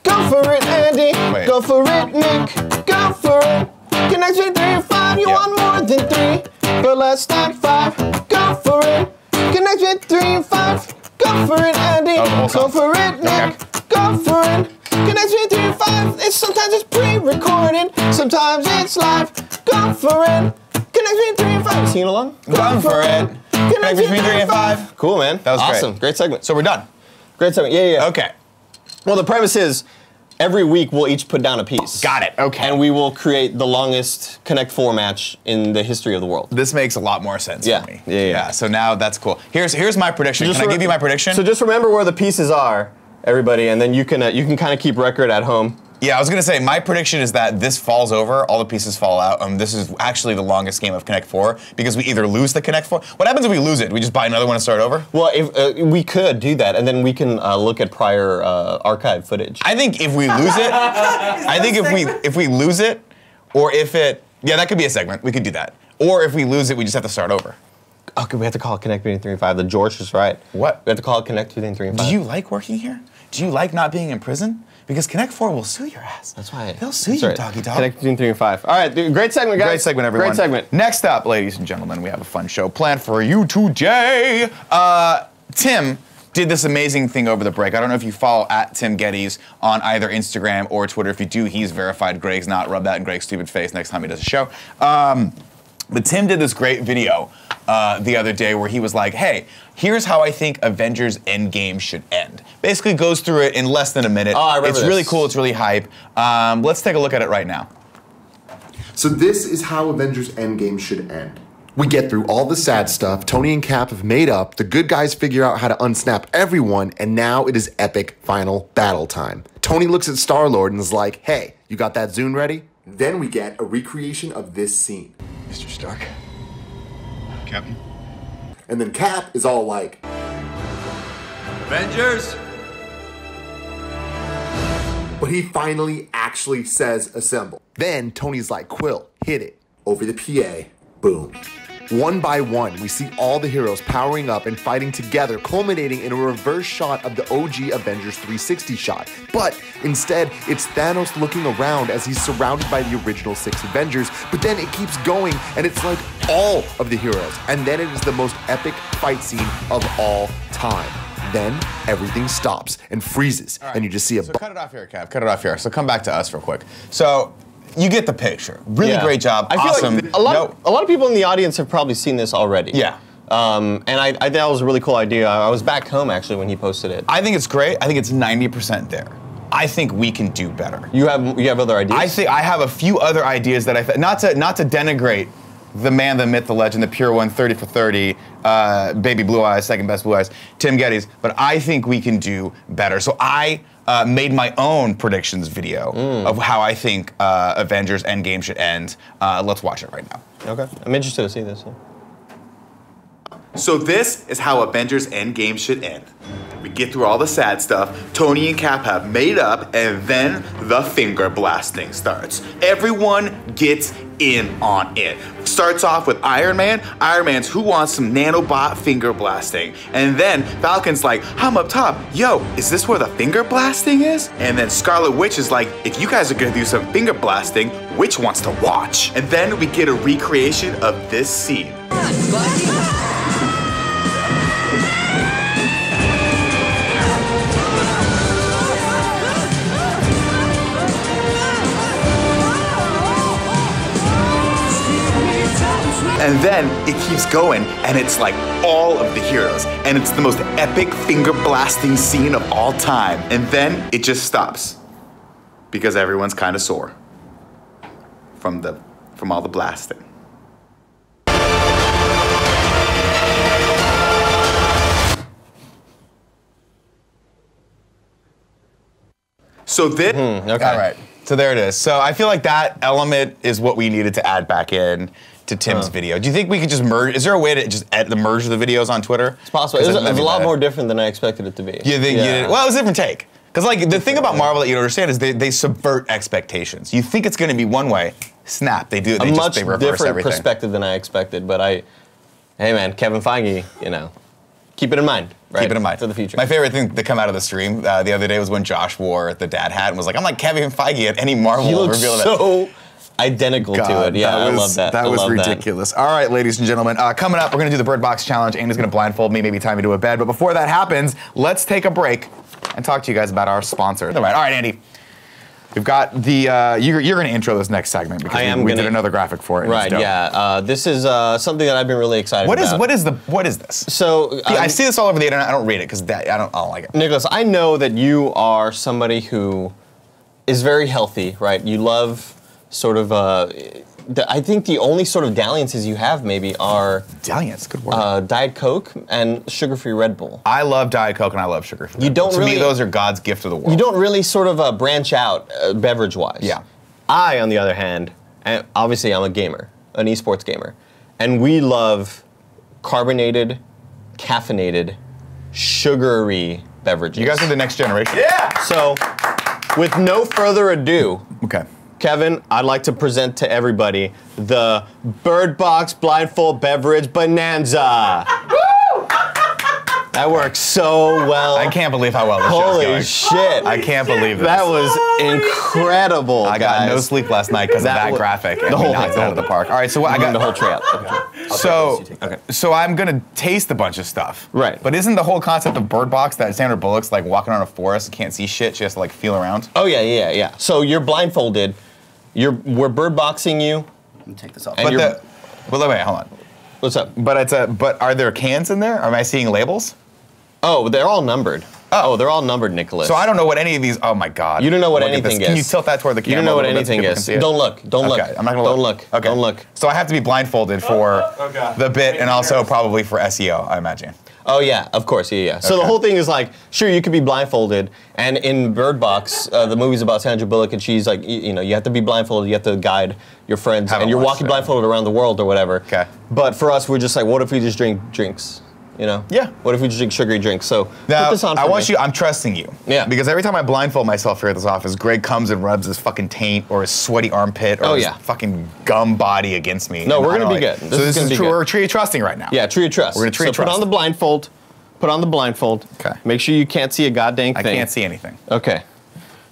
S2: Go for it, Andy.
S1: Wait.
S2: Go for it, Nick. Go for it. Connect with 3 and 5. You
S1: Yeah.
S2: want more than 3, but let's start 5. Go for it. Connect with 3 and 5. Go for it, Andy.
S1: Oh, the whole
S2: Go
S1: song.
S2: for it, Nick. Go for it. Connect with 3 and 5. Sometimes it's pre-recorded. Sometimes it's live. Go for it. Connect with 3 and 5. Sing along.
S1: Go for it. Connect between 3 and 5.
S2: Cool, man.
S1: That was great.
S2: awesome. Great segment.
S1: So we're done.
S2: Great segment. Yeah.
S1: Okay.
S2: Well, the premise is every week we'll each put down a piece.
S1: Got it. Okay.
S2: And we will create the longest Connect 4 match in the history of the world.
S1: This makes a lot more sense
S2: Yeah.
S1: for me.
S2: Yeah.
S1: So now that's cool. Here's my prediction.
S2: Just
S1: Can I
S2: re-
S1: give you my prediction?
S2: So just remember where the pieces are, everybody, and then you can kind of keep record at home.
S1: Yeah, I was gonna say my prediction is that this falls over, all the pieces fall out. This is actually the longest game of Connect 4 because we either lose the Connect 4. What happens if we lose it? We just buy another one and start over?
S2: Well, if we could do that, and then we can look at prior archive footage.
S1: I think if we lose it, if we lose it, or if it, yeah, that could be a segment. We could do that. Or if we lose it, we just have to start over.
S2: Okay, we have to call it Connect between 3 and 5. The George is right.
S1: What?
S2: We have to call it Connect between 3 and 5.
S1: Do you like working here? Do you like not being in prison? Because Connect 4 will sue your ass.
S2: That's why.
S1: They'll sue
S2: That's
S1: you,
S2: right.
S1: doggy dog.
S2: Connect between 3 and 5. All right, dude, great segment, guys.
S1: Great segment, everyone.
S2: Great segment.
S1: Next up, ladies and gentlemen, we have a fun show planned for you today. Tim did this amazing thing over the break. I don't know if you follow at Tim Gettys on either Instagram or Twitter. If you do, he's verified. Greg's not. Rub that in Greg's stupid face next time he does a show. But Tim did this great video the other day where he was like, hey, here's how I think Avengers End Game should end. Basically goes through it in less than a minute.
S2: Oh, I remember
S1: It's really cool, it's really hype. Let's take a look at it right now.
S5: So this is how Avengers Endgame should end. We get through all the sad stuff, Tony and Cap have made up, the good guys figure out how to unsnap everyone, and now it is epic final battle time. Tony looks at Star-Lord and is like, hey, you got that Zune ready? Then we get a recreation of this scene.
S1: Mr. Stark. Captain.
S5: And then Cap is all like,
S6: Avengers!
S5: but he finally actually says assemble. Then Tony's like, Quill, hit it. Over the PA, boom. One by one, we see all the heroes powering up and fighting together, culminating in a reverse shot of the OG Avengers 360 shot. But instead, it's Thanos looking around as he's surrounded by the original 6 Avengers, but then it keeps going, and it's like all of the heroes. And then it is the most epic fight scene of all time. Then everything stops and freezes, and you just see a...
S1: So cut it off here, Cap. Cut it off here. So come back to us real quick. So you get the picture. Really great job.
S2: I feel
S1: awesome.
S2: like a lot of people in the audience have probably seen this already.
S1: Yeah.
S2: And I think that was a really cool idea. I was back home actually when he posted it.
S1: I think it's great. I think it's 90% there. I think we can do better.
S2: You have other ideas?
S1: I think I have a few other ideas that not to denigrate the man, the myth, the legend, the pure one, 30 for 30, baby blue eyes, second best blue eyes, Tim Gettys. But I think we can do better. So I made my own predictions video of how I think Avengers End Game should end. Let's watch it right now.
S2: Okay, I'm interested to see this.
S1: So this is how Avengers End Game should end. We get through all the sad stuff, Tony and Cap have made up, and then the finger blasting starts. Everyone gets in on it. Starts off with Iron Man. Iron Man's who wants some nanobot finger blasting. And then Falcon's like, I'm up top. Yo, is this where the finger blasting is? And then Scarlet Witch is like, if you guys are gonna do some finger blasting, which wants to watch? And then we get a recreation of this scene. And then it keeps going, and it's like all of the heroes, and it's the most epic finger blasting scene of all time. And then it just stops because everyone's kind of sore from all the blasting. So this,
S2: okay.
S1: All right. So there it is. So I feel like that element is what we needed to add back in to Tim's video. Do you think we could just merge? Is there a way to just merge the videos on Twitter?
S2: It's possible. It's a lot more different than I expected it to be.
S1: You think? Yeah. Well, it was a different take. Because like the thing about Marvel that you don't understand is they subvert expectations. You think it's going to be one way, snap. They do. They
S2: much
S1: reverse
S2: different
S1: everything.
S2: perspective than I expected. But hey man, Kevin Feige, keep it in mind. Right?
S1: Keep it in mind
S2: for the future.
S1: My favorite thing to come out of the stream the other day was when Josh wore the dad hat and was like, "I'm like Kevin Feige at any Marvel
S2: he looks
S1: reveal."
S2: So identical to it. Yeah, I love that.
S1: That was ridiculous. All right, ladies and gentlemen, coming up, we're going to do the Birdbox challenge. Andy's going to blindfold me, maybe tie me to a bed. But before that happens, let's take a break and talk to you guys about our sponsor. All right, Andy. We've got the, you're going to intro this next segment because we did another graphic for it.
S2: Right, yeah. This is something that I've been really excited about.
S1: What is this?
S2: So
S1: I see this all over the internet. I don't read it because I don't like it.
S2: Nicholas, I know that you are somebody who is very healthy, right? You love sort of, I think the only sort of dalliances you have maybe are
S1: dalliance, good word.
S2: Diet Coke and sugar-free Red Bull.
S1: I love Diet Coke and I love sugar-free. To me, those are God's gift to the world.
S2: You don't really sort of branch out beverage-wise.
S1: Yeah.
S2: I, on the other hand, and obviously I'm a gamer, an esports gamer, and we love carbonated, caffeinated, sugary beverages.
S1: You guys are the next generation.
S2: Yeah. So, with no further ado.
S1: Okay.
S2: Kevin, I'd like to present to everybody the Birdbox blindfold beverage bonanza. That works so well.
S1: I can't believe how well this show's going.
S2: Holy shit.
S1: I can't believe this.
S2: That was incredible,
S1: I got no sleep last night because of that graphic. And we knocked it out of the park. All right, so I got
S2: the whole tray out.
S1: So I'm gonna taste a bunch of stuff.
S2: Right.
S1: But isn't the whole concept of Birdbox that Sandra Bullock's like walking around a forest, can't see shit, she has to like feel around?
S2: Oh yeah. So you're blindfolded. We're birdboxing you.
S4: Let me take this off.
S1: Wait, hold on.
S2: What's up?
S1: But are there cans in there? Am I seeing labels?
S2: Oh, they're all numbered. Oh, they're all numbered, Nicholas.
S1: So I don't know what any of these. Oh my God!
S2: You don't know what
S1: Look at
S2: anything
S1: this. Can you
S2: is.
S1: tilt that toward the camera?
S2: You don't know what
S1: a little bit so
S2: anything
S1: people can
S2: is.
S1: see it?
S2: Don't look. Don't look.
S1: Okay, I'm not gonna
S2: Don't
S1: look.
S2: look.
S1: Okay.
S2: Don't look.
S1: So I have to be blindfolded for
S4: God.
S1: the bit and also probably for SEO, I imagine.
S2: Oh yeah, of course, yeah. So the whole thing is like, sure, you could be blindfolded, and in Birdbox, the movie's about Sandra Bullock, and she's like, you know, you have to be blindfolded, you have to guide your friends,
S1: Haven't
S2: and you're
S1: watched
S2: walking
S1: it.
S2: blindfolded around the world or whatever.
S1: Okay.
S2: But for us, we're just like, what if we just drink drinks? You know?
S1: Yeah.
S2: What if we just drink sugary drinks? So
S1: Now,
S2: put this on for
S1: I want
S2: me.
S1: you. I'm trusting you.
S2: Yeah.
S1: Because every time I blindfold myself here at this office, Greg comes and rubs his fucking taint or his sweaty armpit or
S2: Oh,
S1: his
S2: yeah.
S1: fucking gum body against me.
S2: No,
S1: And
S2: we're
S1: I
S2: gonna
S1: don't
S2: be
S1: like-
S2: good.
S1: So this
S2: gonna
S1: is
S2: be
S1: true.
S2: good.
S1: We're tree trusting right now.
S2: Yeah, tree of trust.
S1: We're gonna tree
S2: so
S1: trust.
S2: put on the blindfold. Put on the blindfold.
S1: Okay.
S2: Make sure you can't see a goddamn
S1: I
S2: thing.
S1: can't see anything.
S2: Okay.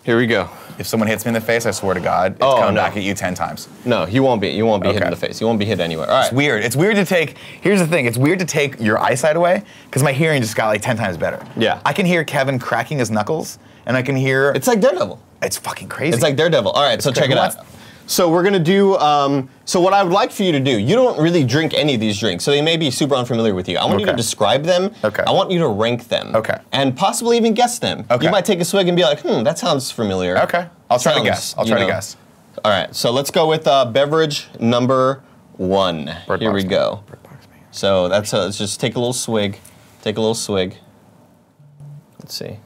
S2: Here we go.
S1: If someone hits me in the face, I swear to God, it's
S2: Oh,
S1: coming
S2: no.
S1: back at you 10 times.
S2: No, you won't be. You won't be hit in
S1: Okay.
S2: the face. You won't be hit anywhere. All right.
S1: It's weird. It's weird to take. Here's the thing. It's weird to take your eyesight away because my hearing just got like 10 times better.
S2: Yeah.
S1: I can hear Kevin cracking his knuckles, and I can hear.
S2: It's like Daredevil.
S1: It's fucking crazy.
S2: It's like Daredevil. All right, so check it
S1: Who
S2: out.
S1: wants-
S2: So we're gonna do. So what I would like for you to do, you don't really drink any of these drinks, so they may be super unfamiliar with you. I want you to
S1: Okay.
S2: describe them.
S1: Okay.
S2: I want you to rank them.
S1: Okay.
S2: And possibly even guess them.
S1: Okay.
S2: You might take a swig and be like, that sounds familiar.
S1: Okay. I'll try to
S2: Sounds,
S1: guess. I'll
S2: you
S1: try to
S2: know.
S1: guess.
S2: All right, so let's go with beverage number 1.
S1: Bird
S2: Here
S1: box,
S2: we
S1: man.
S2: go.
S1: Bird box, man.
S2: So that's let's just take a little swig. Take a little swig. Let's see.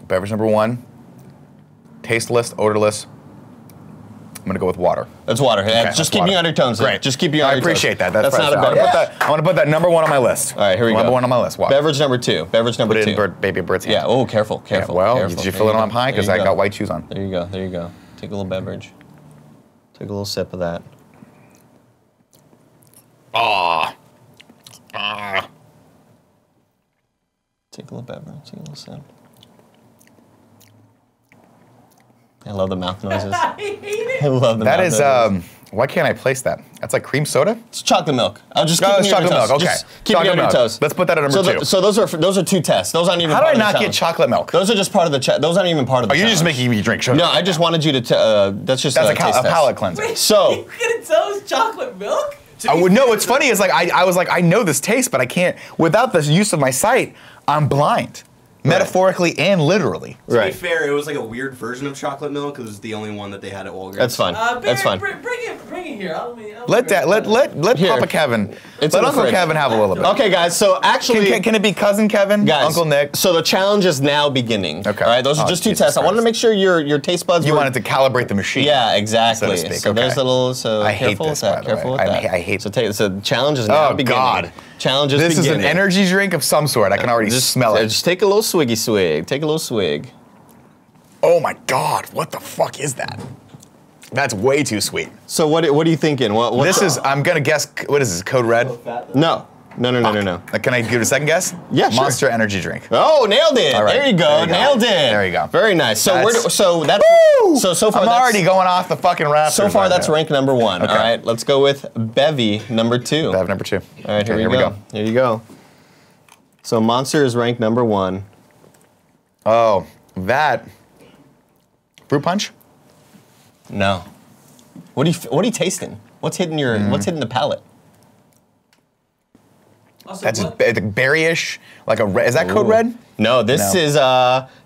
S1: Beverage number 1. Tasteless, odorless. I'm gonna go with water.
S2: That's water.
S1: Okay,
S2: Just keep me on your tones.
S1: Great.
S2: Just keep you on
S1: I
S2: your tones.
S1: appreciate that. That's
S2: not a
S1: priceless.
S2: beverage.
S1: I want to put that number 1 on my list.
S2: All right, here we go.
S1: Number 1 on my list. Water.
S2: Beverage number 2. Beverage number
S1: Put it
S2: 2.
S1: in baby bird's hand.
S2: Yeah. Oh, careful,
S1: Yeah,
S2: careful.
S1: well,
S2: careful.
S1: did you
S2: There
S1: fill it
S2: go.
S1: on high? Because
S2: There
S1: I
S2: you
S1: got
S2: go.
S1: white shoes on.
S2: There you go. There you go. Take a little beverage. Take a little sip of that. Take a little beverage. Take a little sip. I love the mouth noises.
S3: I hate it.
S2: I love the
S1: That
S2: mouth
S1: is.
S2: noises.
S1: Why can't I place that? That's like cream soda.
S2: It's chocolate milk. I'll just keep
S1: No,
S2: it
S1: it's
S2: near your
S1: chocolate
S2: toes.
S1: milk. Okay.
S2: Just keep
S1: Chocolate
S2: it near your
S1: milk.
S2: toes.
S1: Let's put that at number 2.
S2: So those are 2 tests. Those aren't even.
S1: How do
S2: part
S1: I
S2: of the
S1: not get
S2: challenge.
S1: chocolate milk?
S2: Those are just part of the. Those aren't even part of the.
S1: Are you just
S2: challenge.
S1: making me drink sugar?
S2: No, I just wanted you to. That's just
S1: That's
S2: a
S1: a
S2: taste test.
S1: palate cleanser.
S3: Wait,
S2: So-
S3: you gonna tell us chocolate milk?
S1: I would no. What's funny is like I was like I know this taste, but I can't without the use of my sight. I'm blind, metaphorically and literally.
S4: To be
S2: Right.
S4: fair, it was like a weird version of chocolate milk. It was the only one that they had at Walgreens.
S2: That's fine.
S3: Barry,
S2: That's fine.
S3: Bring it here. I'll
S1: Let
S3: be right back.
S1: let
S2: Here.
S1: Papa Kevin.
S2: It's
S1: Let
S2: in the
S1: Uncle
S2: fridge.
S1: Kevin have a little bit.
S2: Okay, guys. So actually,
S1: Can it be cousin Kevin?
S2: guys,
S1: Uncle Nick.
S2: So the challenge is now beginning.
S1: Okay.
S2: All right. Those are
S1: Oh,
S2: just 2
S1: Jesus
S2: tests. I wanted to
S1: Christ.
S2: make sure your taste buds.
S1: You
S2: were,
S1: wanted to calibrate the machine.
S2: Yeah, exactly.
S1: so to speak.
S2: So there's
S1: Okay.
S2: a little. So
S1: I hate
S2: careful
S1: this,
S2: with
S1: by
S2: that.
S1: the way.
S2: Careful with
S1: I
S2: that.
S1: hate
S2: So the challenge is now
S1: Oh
S2: beginning.
S1: God.
S2: Challenge is
S1: This
S2: beginning.
S1: is an energy drink of some sort. I can already smell it.
S2: Just take a little swiggy swig. Take a little swig.
S1: Oh my God! What the fuck is that? That's way too sweet.
S2: So what are you thinking? What's
S1: This is. I'm gonna guess. What is this? Code Red?
S2: no.
S1: Can I give it a second guess?
S2: Yeah, sure.
S1: Monster energy drink.
S2: Oh, nailed it!
S1: All right.
S2: There you go.
S1: There you go.
S2: Nailed it.
S1: There you go.
S2: Very nice. So
S1: That's-
S2: so far
S1: I'm
S2: that's,
S1: already going off the fucking rafters.
S2: so far
S1: right
S2: that's
S1: now.
S2: rank number 1.
S1: Okay.
S2: All right, let's go with Bevy number 2.
S1: Bev number 2.
S2: All right,
S1: Okay,
S2: here we go. Here you go. So Monster is ranked number 1.
S1: Oh, that. Fruit punch?
S2: No. What are you tasting? What's hitting What's hitting the palate?
S3: Also,
S1: That's
S3: what-
S1: just berryish, like a red. Is that Code
S2: Ooh.
S1: Red?
S2: No, this
S1: No.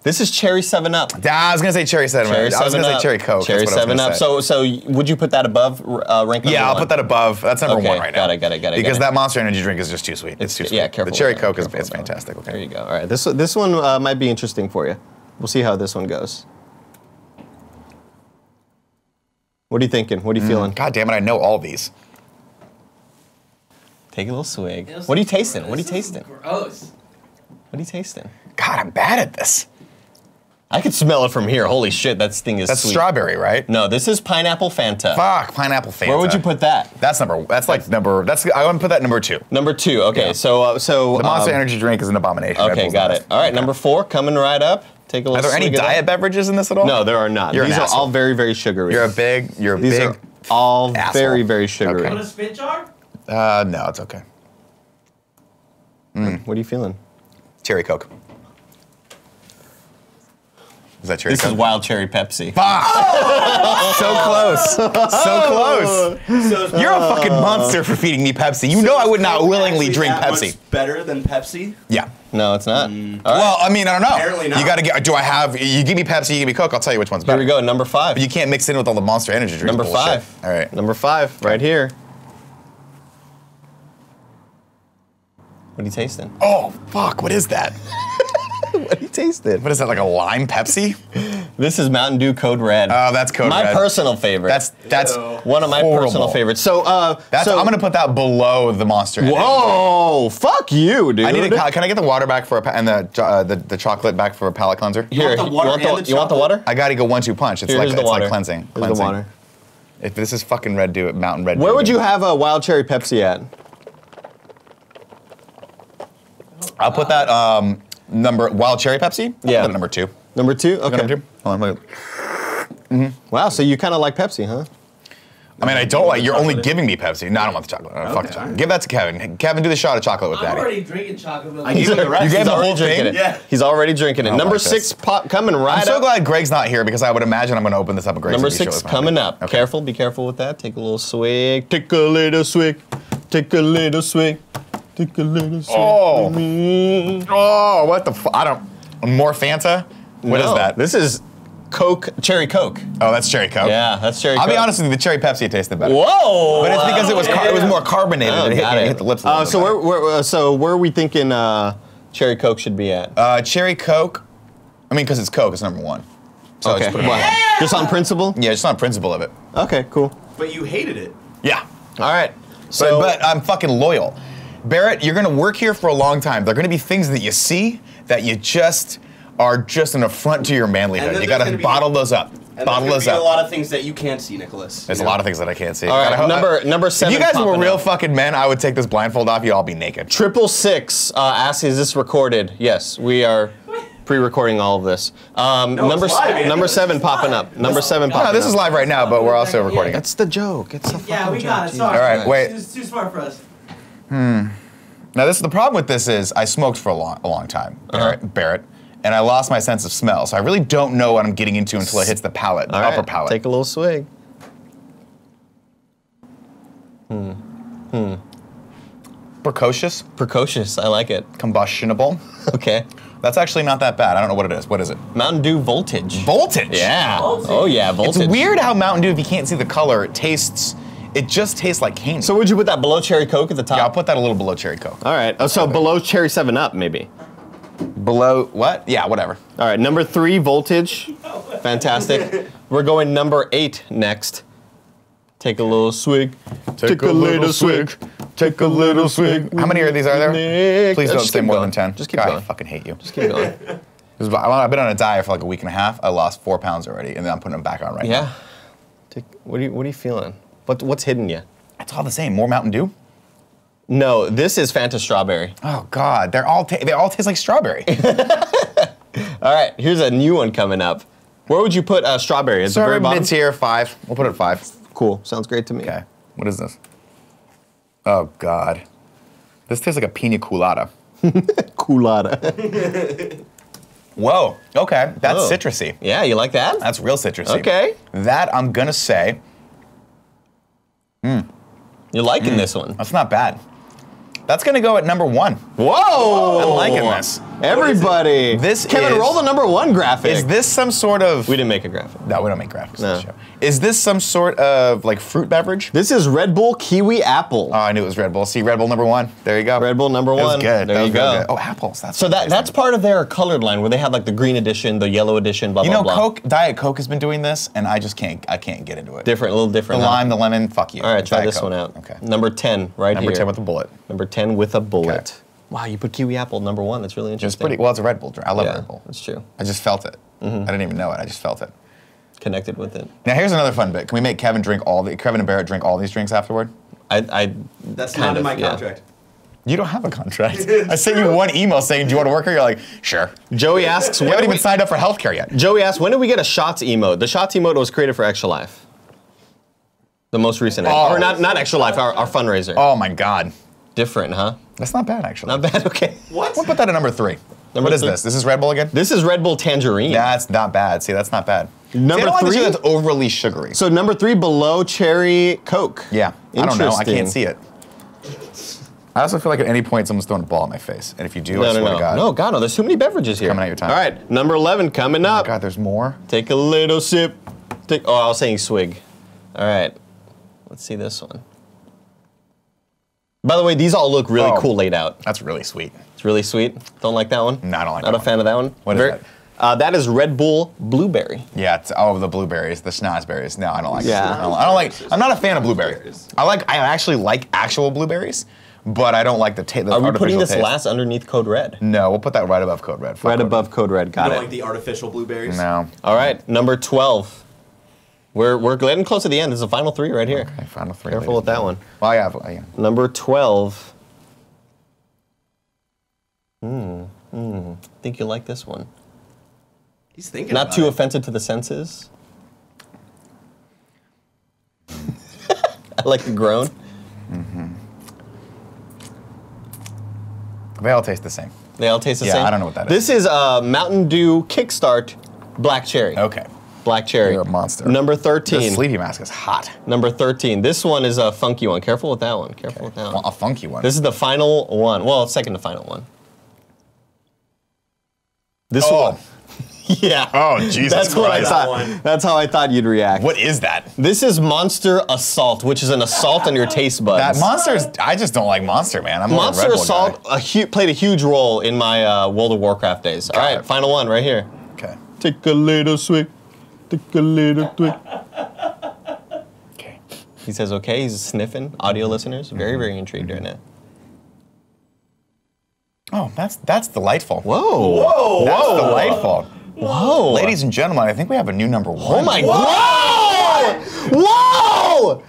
S2: is Cherry 7-Up.
S1: I was gonna say cherry 7.
S2: Cherry
S1: I was gonna
S2: 7-Up.
S1: say cherry Coke.
S2: Cherry
S1: That's what I was gonna
S2: 7-Up.
S1: say.
S2: So would you put that above rank number
S1: Yeah, I'll
S2: 1?
S1: put that above. That's number
S2: Okay,
S1: 1 right now.
S2: got it.
S1: Because that Monster Energy drink is just too sweet. It's too sweet.
S2: Yeah, careful
S1: The cherry
S2: with that,
S1: Coke is
S2: careful
S1: it's
S2: with that.
S1: fantastic. Okay.
S2: There you go. All right, this one might be interesting for you. We'll see how this one goes. What are you thinking? What are you feeling?
S1: God damn it! I know all these.
S2: Take a little swig.
S3: This
S2: What are you
S3: is-
S2: tasting? What are you
S3: this is
S2: tasting?
S3: Gross.
S2: What are you tasting?
S1: God, I'm bad at this.
S2: I could smell it from here. Holy shit, that thing is
S1: That's
S2: sweet.
S1: strawberry, right?
S2: No, this is pineapple Fanta.
S1: Fuck, pineapple Fanta.
S2: Where would you put that?
S1: That's number. That's like number. That's. I want to put that number 2.
S2: Number 2. Okay,
S1: Yeah.
S2: so
S1: The Monster Energy drink is an abomination. Red
S2: Okay,
S1: Bull's
S2: got
S1: the
S2: it.
S1: best.
S2: All right,
S1: Okay.
S2: number 4 coming right up. Take a little.
S1: Are there any
S2: swig of that.
S1: diet beverages in this at all?
S2: No, there are not.
S1: You're an
S2: These are
S1: asshole.
S2: all very, very sugary.
S1: You're a big.
S2: These are all
S1: asshole.
S2: very, very sugary.
S1: Okay.
S3: Want a spit jar?
S1: No, it's okay.
S2: What are you feeling?
S1: Cherry Coke. Is that cherry
S2: This
S1: Coke?
S2: is wild cherry Pepsi.
S1: Fuck! So close. So close. You're a fucking monster for feeding me Pepsi. You know I would not willingly drink Pepsi.
S4: Much better than Pepsi?
S1: Yeah.
S2: No, it's not. All right.
S1: Well, I mean, I don't know.
S4: Apparently not.
S1: You gotta get. Do I have? You give me Pepsi, you give me Coke. I'll tell you which one's
S2: Here
S1: better.
S2: we go. Number 5.
S1: But you can't mix it in with all the Monster Energy drinks.
S2: Number
S1: bullshit.
S2: 5.
S1: All right.
S2: Number 5, right here. What are you tasting?
S1: Oh fuck! What is that?
S2: What are you tasting?
S1: What is that? Like a lime Pepsi?
S2: This is Mountain Dew Code Red.
S1: Oh, that's Code
S2: My
S1: Red.
S2: personal favorite.
S1: That's
S2: one of my
S1: horrible.
S2: personal favorites. So,
S1: That's, I'm gonna put that below the Monster Energy.
S2: Whoa! Fuck you, dude.
S1: I need a. Can I get the water back for a and the chocolate back for a palate cleanser?
S2: Here,
S4: want the water and the
S2: you want the
S4: chocolate?
S2: water?
S1: I gotta go 1-2 punch. It's
S2: Here's
S1: like
S2: the water.
S1: like cleansing.
S2: Here's the water.
S1: If this is fucking Red Dew, Mountain Red Dew.
S2: Where would you have a wild cherry Pepsi at?
S1: I'll put that wild cherry Pepsi. I'll
S2: Yeah.
S1: put it number 2.
S2: Number 2? Okay.
S1: Number 2. Hold on, look.
S2: Wow, so you kind of like Pepsi, huh?
S1: I mean, I don't like. You're only giving me Pepsi. No, I don't want the chocolate. Fuck the chocolate. Give that to Kevin. Kevin, do the shot of chocolate with
S3: I'm
S1: Daddy.
S3: already drinking chocolate milk.
S4: I gave him the rest.
S1: You gave him the whole
S2: drinking
S1: thing.
S2: it.
S4: Yeah.
S2: He's already drinking it.
S1: I don't
S2: Number
S1: like
S2: 6
S1: this.
S2: coming right
S1: I'm so
S2: up.
S1: glad Greg's not here because I would imagine I'm going to open this up and Greg's
S2: Number
S1: gonna be
S2: 6
S1: shirtless
S2: coming
S1: behind me.
S2: up. Careful, be careful with that. Take a little swig. Take a little swig. Take a little swig. Take a little swig.
S1: Oh.
S2: Mm.
S1: Oh, what the I don't. More Fanta? What is
S2: No,
S1: that?
S2: This is Coke, cherry Coke.
S1: Oh, that's cherry Coke.
S2: Yeah, that's cherry
S1: I'll
S2: Coke.
S1: be honest with you, the cherry Pepsi tasted better.
S2: Whoa!
S1: But it's because it was more carbonated.
S2: Oh,
S1: and it
S2: got
S1: hit,
S2: it.
S1: hit the lips a little
S2: So where are we thinking cherry Coke should be at?
S1: cherry Coke. I mean, because it's Coke, it's number 1. So
S2: Okay.
S1: just put it
S2: What? Just on principle?
S1: Yeah, just on principle of it.
S2: Okay, cool.
S4: But you hated it.
S1: Yeah.
S2: All right.
S1: So, but I'm fucking loyal. Barrett, you're gonna work here for a long time. There are gonna be things that you see that you just are just an affront to your manlyhood.
S4: And then
S1: You
S4: there's
S1: gotta
S4: gonna be-
S1: bottle those up.
S4: And
S1: Bottle
S4: there's
S1: those
S4: gonna be a
S1: up.
S4: lot of things that you can't see, Nicholas.
S1: There's a lot of things that I can't see.
S2: All right,
S1: Gotta
S2: number 7
S1: If you guys were
S2: popping
S1: real
S2: up.
S1: fucking men, I would take this blindfold off. You'd all be naked.
S2: 666 asks, is this recorded? Yes, we are pre-recording all of this. Number
S4: it's live, Andy.
S2: number 7
S3: It's
S2: popping
S3: live.
S2: up. Number 7 popping
S1: No,
S2: up.
S1: this is live right now, but we're also recording it.
S2: That's the joke. It's a fucking
S3: Yeah, we
S2: joke.
S3: got it.
S2: Jesus
S3: Sorry.
S1: All right,
S2: Christ.
S1: wait.
S3: It's too smart for us.
S1: Now, the problem with this is I smoked for a long time, Barrett, and I lost my sense of smell. So I really don't know what I'm getting into until it hits the palate, the
S2: All right,
S1: upper palate.
S2: Take a little swig.
S1: Precocious,
S2: Precocious. I like it.
S1: combustionable.
S2: Okay.
S1: That's actually not that bad. I don't know what it is. What is it?
S2: Mountain Dew Voltage.
S1: Voltage.
S2: Yeah.
S3: Voltage.
S2: Oh yeah, Voltage.
S1: It's weird how Mountain Dew, if you can't see the color, it just tastes like candy.
S2: So would you put that below cherry Coke at the top?
S1: yeah, I'll put that a little below cherry Coke.
S2: All right. Oh, so below cherry 7 Up maybe.
S1: Below what? Yeah, whatever.
S2: All right. Number 3 Voltage. Fantastic. We're going number 8 next. Take a little swig.
S1: Take a little swig. Take a little swig. How many of these are there?
S2: Nick.
S1: Please don't
S2: Just
S1: say
S2: keep
S1: more
S2: going.
S1: than 10.
S2: Just keep
S1: God,
S2: going.
S1: I fucking hate you.
S2: Just keep going.
S1: I've been on a diet for like a week and a half. I lost 4 pounds already, and then I'm putting them back on right now.
S2: Yeah. What are you feeling? What's hitting you?
S1: It's all the same. More Mountain Dew?
S2: No, this is Fanta Strawberry.
S1: Oh God, they all taste like strawberry.
S2: All right, here's a new one coming up. Where would you put strawberry? At the very bottom?
S1: Mid-tier, 5. We'll put it at 5.
S2: Cool. Sounds great to me.
S1: Okay. What is this? Oh God, this tastes like a pina colada.
S2: Coolada.
S1: Whoa. Okay, that's
S2: Oh.
S1: citrusy.
S2: Yeah, you like that?
S1: That's real citrusy.
S2: Okay.
S1: That I'm gonna say
S2: You're liking this one.
S1: that's not bad. That's gonna go at number 1.
S2: Whoa!
S1: I'm liking this.
S2: Everybody.
S1: This
S2: Kevin,
S1: is-
S2: roll the number 1 graphic.
S1: Is this some sort of?
S2: We didn't make a graphic.
S1: No, we don't make graphics on
S2: No.
S1: the show. Is this some sort of like fruit beverage?
S2: This is Red Bull Kiwi Apple.
S1: Oh, I knew it was Red Bull. See, Red Bull number 1. There you go.
S2: Red Bull number
S1: That was
S2: 1.
S1: good.
S2: There
S1: That
S2: you
S1: was real
S2: go.
S1: good. Oh, apples. That's
S2: So that's part of their colored line where they have like the green edition, the yellow edition, blah
S1: You
S2: blah
S1: know,
S2: blah.
S1: Coke, Diet Coke has been doing this, and I can't get into it.
S2: Different, a little
S1: The
S2: different. huh?
S1: lime, the lemon, fuck you.
S2: All right,
S1: It's
S2: try
S1: Diet
S2: this
S1: Coke.
S2: one out.
S1: Okay.
S2: Number 10, right
S1: Number
S2: here.
S1: 10 with the bullet.
S2: Number 10 with a bullet.
S1: Okay.
S2: Wow, you put kiwi apple number 1. That's really
S1: It's
S2: interesting.
S1: pretty, well, it's a Red Bull drink. I love
S2: Yeah,
S1: Red Bull.
S2: that's true.
S1: I just felt it. I didn't even know it. I just felt it.
S2: Connected with it.
S1: Now, here's another fun bit. Can we make Kevin and Barrett drink all these drinks afterward?
S4: That's
S2: kind
S4: not in
S2: of,
S4: my
S2: yeah.
S4: contract.
S1: You don't have a contract. I sent you one email saying, do you want to work here? You're like, sure.
S2: Joey asks,
S1: You
S2: when
S1: haven't
S2: did
S1: even signed up for healthcare yet.
S2: Joey asks, when did we get a shots emote? The shots emote was created for Extra Life. The most recent,
S1: Oh.
S2: or not Extra Life, our fundraiser.
S1: Oh my God.
S2: Different, huh?
S1: That's not bad, actually.
S2: Not bad. Okay.
S4: What?
S1: We'll put that at number 3.
S2: Number
S1: What is
S2: 3.
S1: this? This is Red Bull again?
S2: This is Red Bull Tangerine.
S1: That's not bad. See, that's not bad.
S2: Number
S1: See, I don't like the
S2: 3?
S1: shit that's overly sugary.
S2: So number 3, below cherry Coke.
S1: Yeah, I don't know. I
S2: Interesting.
S1: can't see it. I also feel like at any point someone's throwing a ball in my face. And if you do, I swear to God.
S2: No, God, no. There's too many beverages here.
S1: coming at your time.
S2: All right, number 11 coming up.
S1: God, there's more.
S2: Take a little sip. Oh, I was saying swig. All right, let's see this one. By the way, these all look really cool laid out.
S1: That's really sweet.
S2: It's really sweet. Don't like that one?
S1: No, I don't like
S2: Not
S1: that
S2: a fan of that one?
S1: What is that?
S2: That is Red Bull Blueberry.
S1: Yeah, it's the blueberries, the schnozberries. No, I don't like
S2: Yeah.
S1: it. I don't like. I'm not a fan of blueberry. I actually like actual blueberries, but I don't like the taste.
S2: Are we putting this last underneath Code Red?
S1: No, we'll put that right above Code Red. Fuck
S2: Right
S1: Code
S2: above Code Red.
S4: You
S2: Got
S4: don't
S2: it.
S4: like the artificial blueberries?
S1: No.
S2: All right, number 12. We're getting close to the end. This is the final 3 right here.
S1: Okay, final 3.
S2: Careful with that one.
S1: Well, yeah. Yeah.
S2: Number 12. Think you'll like this one.
S4: He's thinking
S2: Not
S4: about
S2: too
S4: it.
S2: offensive to the senses. I like the groan.
S1: They all taste the same.
S2: They all taste the
S1: Yeah,
S2: same.
S1: I don't know what that
S2: This is Mountain Dew Kickstart Black Cherry.
S1: Okay.
S2: Black Cherry.
S1: You're a monster.
S2: Number
S1: This
S2: 13.
S1: sleepy mask is hot.
S2: Number 13. This one is a funky one. Careful with that one. Careful with that one.
S1: Well, a funky one.
S2: This is the final one. Well, second to final one. This
S1: Oh.
S2: one. Yeah.
S1: Oh, Jesus
S2: That's what I
S1: Christ.
S2: thought. That's how I thought you'd react.
S1: What is that?
S2: This is Monster Assault, which is an assault on your taste buds.
S1: That Monster's. I just don't like Monster, man. I'm more a
S2: Monster
S1: Red Bull
S2: Assault
S1: guy.
S2: played a huge role in my World of Warcraft days. All right,
S1: it.
S2: final one right here.
S1: Okay.
S2: Take a little swig. Take a little twig.
S1: Okay.
S2: He says, okay, he's sniffing. Audio listeners, very, very intrigued right now.
S1: Oh, that's delightful.
S2: Whoa.
S3: Whoa!
S1: That's
S2: Whoa.
S1: delightful.
S2: Whoa.
S1: Ladies and gentlemen, I think we have a new number 1.
S2: Oh my God. Whoa!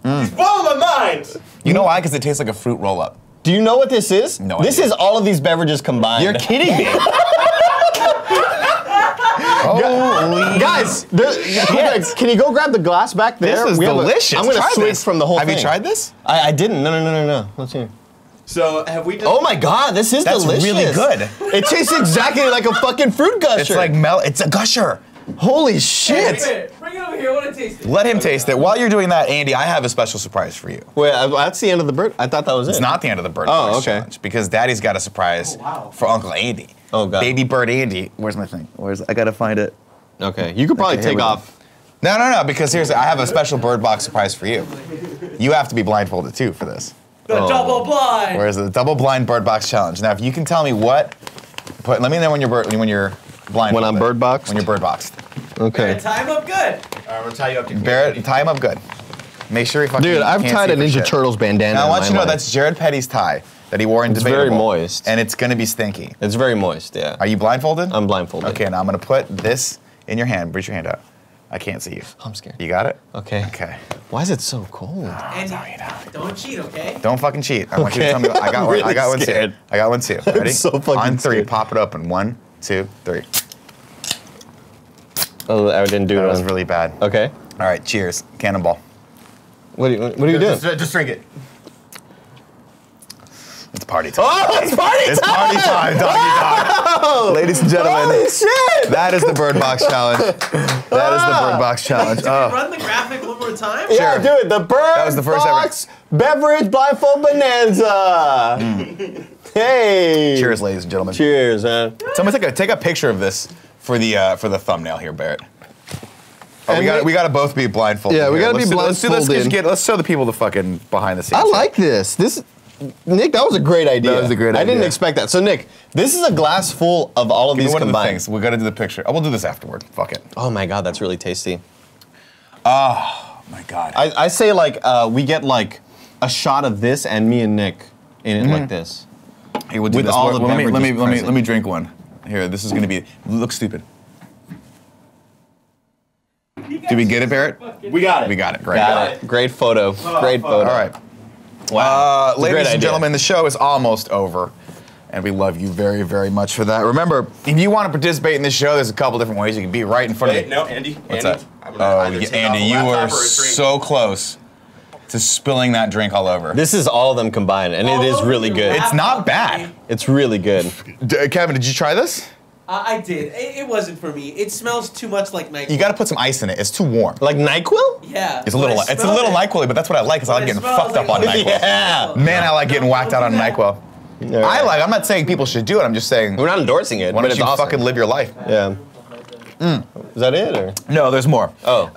S3: He's blowing my mind!
S1: You know why? Because it tastes like a fruit roll-up.
S2: Do you know what this is?
S1: No
S2: This
S1: idea.
S2: is all of these beverages combined.
S1: You're kidding me. Holy.
S2: Guys, can you go grab the glass back there?
S1: This is delicious.
S2: I'm gonna
S1: Try
S2: swig
S1: this.
S2: from the whole
S1: Have
S2: thing.
S1: you tried this?
S2: I didn't. No. Let's see.
S4: So have we?
S2: Oh my God, this is
S1: That's
S2: delicious.
S1: really good.
S2: It tastes exactly like a fucking fruit gusher.
S1: It's like it's a gusher.
S2: holy
S3: Hey,
S2: shit.
S3: wait, bring it over here. I want to taste it.
S1: Let him taste it. While you're doing that, Andy, I have a special surprise for you.
S2: Wait, that's the end of the bird. I thought that was it.
S1: It's not the end of the Bird
S2: Oh,
S1: Box
S2: okay.
S1: Challenge because Daddy's got a surprise for Uncle Andy.
S2: Oh, God.
S1: Baby Bird Andy. Where's my thing? I gotta find it.
S2: Okay, you could probably
S1: Okay, here
S2: take
S1: we go.
S2: off.
S1: No, because here's I have a special Bird Box surprise for you. You have to be blindfolded too for this.
S3: The double blind.
S1: Where's the double blind Bird Box Challenge? Now, if you can tell me let me know when you're blindfolded.
S2: When I'm bird boxed?
S1: When you're bird boxed.
S2: Okay.
S3: Tie him up good.
S4: All right, I'm gonna tie you up to
S1: Barrett, tie him up good. Make sure he fucking.
S2: Dude, I've
S1: can't
S2: tied
S1: see
S2: a
S1: for
S2: Ninja
S1: shit.
S2: Turtles bandana.
S1: Now, I
S2: in
S1: want
S2: my
S1: you to know
S2: life.
S1: that's Jared Petty's tie that he wore in
S2: It's
S1: Debatable.
S2: very moist.
S1: And it's gonna be stinky.
S2: It's very moist, yeah.
S1: Are you blindfolded?
S2: I'm blindfolded.
S1: Okay, now I'm gonna put this in your hand. Reach your hand out. I can't see you.
S2: I'm scared.
S1: You got it?
S2: Okay.
S1: Okay.
S2: Why is it so cold?
S3: And don't cheat, okay?
S1: Don't fucking cheat. I want you to
S2: Okay.
S1: tell me. I got
S2: I'm
S1: one.
S2: really
S1: I got one
S2: scared.
S1: too. I got one too. Ready?
S2: so fucking
S1: On 3,
S2: scared.
S1: pop it open. 1, 2, 3.
S2: Oh, I didn't do
S1: That
S2: it.
S1: was really bad.
S2: Okay.
S1: All right, cheers. Cannonball.
S2: What are you doing?
S4: Just drink it.
S1: It's party time.
S2: Oh, it's party
S1: It's party time, doggy dog. Ladies and gentlemen,
S2: Holy shit!
S1: that is the Bird Box Challenge. That is the Bird Box Challenge. Oh.
S3: Run the graphic one more time.
S2: Yeah,
S1: Sure.
S2: dude, the Bird
S1: was the first ever.
S2: Box Beverage Blindfold Bonanza. Hey.
S1: Cheers, ladies and gentlemen.
S2: Cheers, man.
S1: Someone take a picture of this for the thumbnail here, Barrett. Oh,
S2: And
S1: we gotta both be blindfolded.
S2: Yeah, we
S1: here.
S2: gotta be blindfolded.
S1: Let's show the people the fucking behind the scenes.
S2: I like this. Nick, that was a great idea.
S1: That was a great
S2: I didn't
S1: idea.
S2: expect that. So, Nick, this is a glass full of all of
S1: Give me
S2: these
S1: one of the
S2: combined.
S1: things. We gotta do the picture. Oh, we'll do this afterward. Fuck it.
S2: Oh my God, that's really tasty.
S1: Oh my God.
S2: I say like we get like a shot of this and me and Nick in it like this.
S1: Here, we'll do
S2: with
S1: this.
S2: all the
S1: let me
S2: beverages present.
S1: let me drink one. Here, this is gonna be look stupid. Did we get it, Barrett?
S4: We got it.
S1: We got it. Great.
S2: Got it. Great photo. Great photo.
S1: All right.
S2: Wow. It's a great
S1: Ladies and
S2: idea.
S1: gentlemen, the show is almost over. And we love you very, very much for that. Remember, if you want to participate in this show, there's a couple different ways. You can be right in front of
S4: Wait,
S1: me.
S4: no, Andy.
S1: What's
S4: Andy,
S1: that?
S4: I'm gonna
S1: Oh,
S4: either take
S1: Andy,
S4: off a
S1: you
S4: laptop
S1: were
S4: or a drink.
S1: so close. to spilling that drink all over.
S2: This is all of them combined, and it is really good.
S1: It's not bad.
S2: It's really good.
S1: Kevin, did you try this?
S3: I did. It wasn't for me. It smells too much like NyQuil.
S1: You got to put some ice in it. It's too warm.
S2: Like NyQuil?
S3: Yeah.
S1: It's a little NyQuil, but that's what I like. Cause I like getting fucked up on NyQuil.
S2: Yeah.
S1: Man, I like getting whacked out on NyQuil. I'm not saying people should do it. I'm just saying.
S2: We're not endorsing it.
S1: Why
S2: but
S1: don't
S2: it's
S1: you
S2: awesome.
S1: fucking live your life?
S2: Yeah. Is that it or?
S1: No, there's more.
S2: Oh.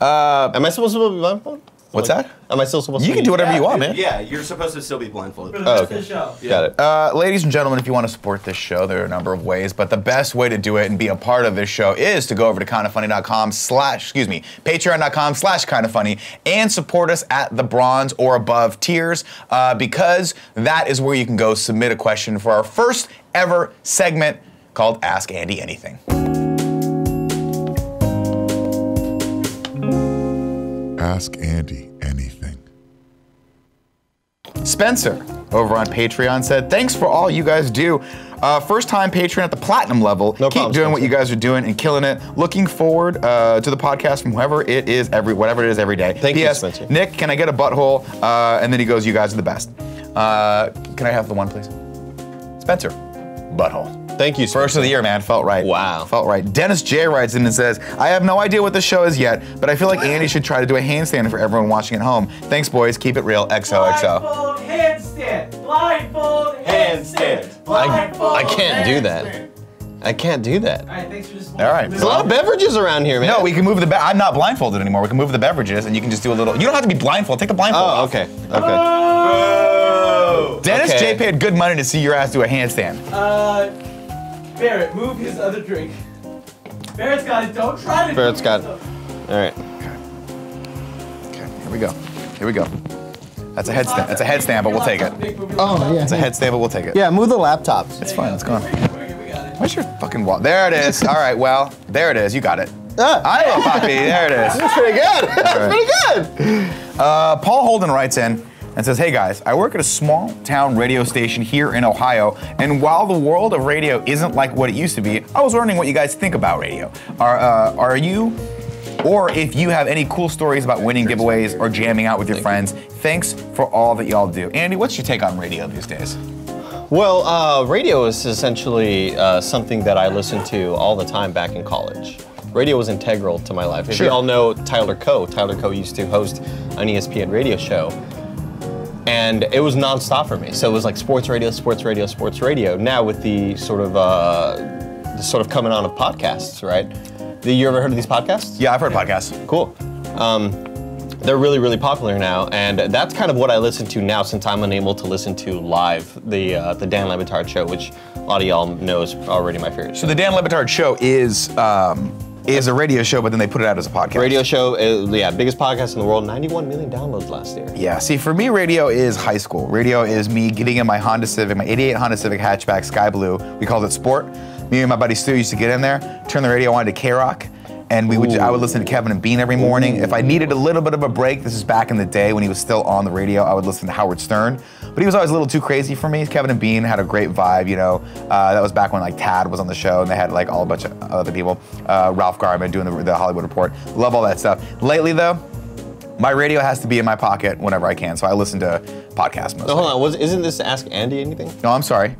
S2: Am I supposed to be blindfolded?
S1: What's that?
S2: Am I still supposed to?
S1: You can do whatever you want, man.
S4: Yeah, you're supposed to still be blindfolded.
S3: For the rest of the show.
S2: Got it.
S1: Ladies and gentlemen, if you want to support this show, there are a number of ways, but the best way to do it and be a part of this show is to go over to patreon.com/kindoffunny and support us at the bronze or above tiers, because that is where you can go submit a question for our first ever segment called Ask Andy Anything.
S6: Ask Andy anything.
S1: Spencer over on Patreon said, thanks for all you guys do. First time Patreon at the platinum level.
S2: No
S1: Keep
S2: problem,
S1: doing what
S2: Spencer.
S1: you guys are doing and killing it. Looking forward to the podcast from whatever it is every day.
S2: Thank you,
S1: P.S.
S2: Spencer.
S1: Nick, can I get a butthole? And then he goes, you guys are the best. Can I have the one, please? Spencer, butthole.
S2: Thank you,
S1: First of the year, man. Felt right.
S2: Wow.
S1: Felt right. Dennis J writes in and says, I have no idea what the show is yet, but I feel like Andy should try to do a handstand for everyone watching at home. Thanks, boys. Keep it real. XOXO.
S3: Blindfold handstand. Blindfold handstand.
S2: I can't do that. I can't do that.
S3: All right, thanks for this.
S1: All right.
S2: There's a lot of beverages around here, man.
S1: No, we can move the. I'm not blindfolded anymore. We can move the beverages, and you can just do a little. You don't have to be blindfolded. Take the blindfold
S2: Oh,
S1: off.
S2: okay. Okay.
S1: Dennis
S2: Okay.
S1: J paid good money to see your ass do a handstand.
S3: Barrett, move his other drink. Barrett's got it. Don't try to.
S2: Barrett's got it. All right.
S1: Okay, here we go. Here we go. That's a headstand. That's a headstand, but we'll take it.
S7: Oh, yeah.
S1: It's a headstand, but we'll take it.
S7: Yeah, move the laptops.
S1: It's fine. It's gone. Where's your fucking wall? There it is. All right. Well, there it is. You got it. I love Poppy. There it is.
S2: That's pretty good. That's pretty good.
S1: Paul Holden writes in and says, hey guys, I work at a small town radio station here in Ohio, and while the world of radio isn't like what it used to be, I was wondering what you guys think about radio. Are you, or if you have any cool stories about winning giveaways or jamming out with your friends, thanks for all that y'all do. Andy, what's your take on radio these days?
S2: Well, radio is essentially something that I listened to all the time back in college. Radio was integral to my life. If
S1: Sure.
S2: you all know Tyler Coe used to host an ESPN radio show. And it was nonstop for me. So it was like sports radio, sports radio, sports radio. Now with the sort of coming on of podcasts, right? You ever heard of these podcasts?
S1: Yeah, I've heard podcasts.
S2: Cool. They're really, really popular now, and that's kind of what I listen to now since I'm unable to listen to live the Dan Le Batard show, which a lot of y'all know is already my favorite show.
S1: So the Dan Le Batard show is a radio show, but then they put it out as a podcast.
S2: Radio show, biggest podcast in the world, 91 million downloads last year.
S1: Yeah, see, for me, radio is high school. Radio is me getting in my Honda Civic, my 88 Honda Civic hatchback, sky blue. We called it Sport. Me and my buddy Stu used to get in there, turn the radio on to K-Rock, and I would listen to Kevin and Bean every morning. If I needed a little bit of a break, this is back in the day when he was still on the radio, I would listen to Howard Stern. But he was always a little too crazy for me. Kevin and Bean had a great vibe, you know. That was back when like Tad was on the show and they had like a bunch of other people. Ralph Garman doing the Hollywood Report. Love all that stuff. Lately though, my radio has to be in my pocket whenever I can, so I listen to podcasts mostly.
S2: So hold on, isn't this Ask Andy anything?
S1: No, I'm sorry.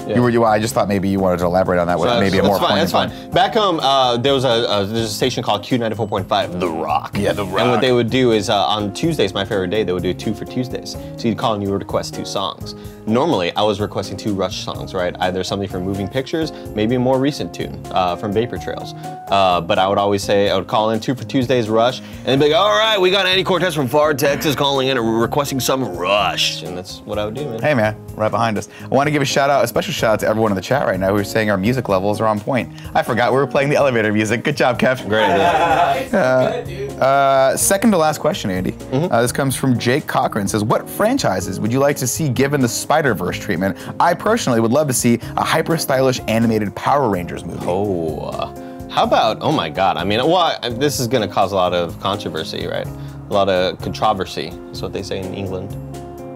S2: Yeah.
S1: I just thought maybe you wanted to elaborate on that with maybe a more
S2: That's fine.
S1: poignant one.
S2: Back home, there's a station called Q94.5, The Rock.
S1: Yeah, The
S2: And
S1: Rock.
S2: what they would do is on Tuesdays, my favorite day, they would do 2 for Tuesdays. So you'd call and you would request 2 songs. Normally, I was requesting 2 Rush songs, right? Either something from Moving Pictures, maybe a more recent tune from Vapor Trails. But I would always say, I would call in 2 for Tuesdays, Rush, and they'd be like, all right, we got Andy Cortez from Far Texas calling in and requesting some Rush. And that's what I would do, man.
S1: Hey man, right behind us. I want to give a special shout out to everyone in the chat right now who's saying our music levels are on point. I forgot we were playing the elevator music. Good job, Kev.
S2: Great idea.
S3: It's good, dude.
S1: Second to last question, Andy. This comes from Jake Cochran. Says, what franchises would you like to see given the Spider-Verse treatment? I personally would love to see a hyper-stylish animated Power Rangers movie.
S2: How about, oh my God, I mean, well, this is gonna cause a lot of controversy, right? A lot of controversy, is what they say in England.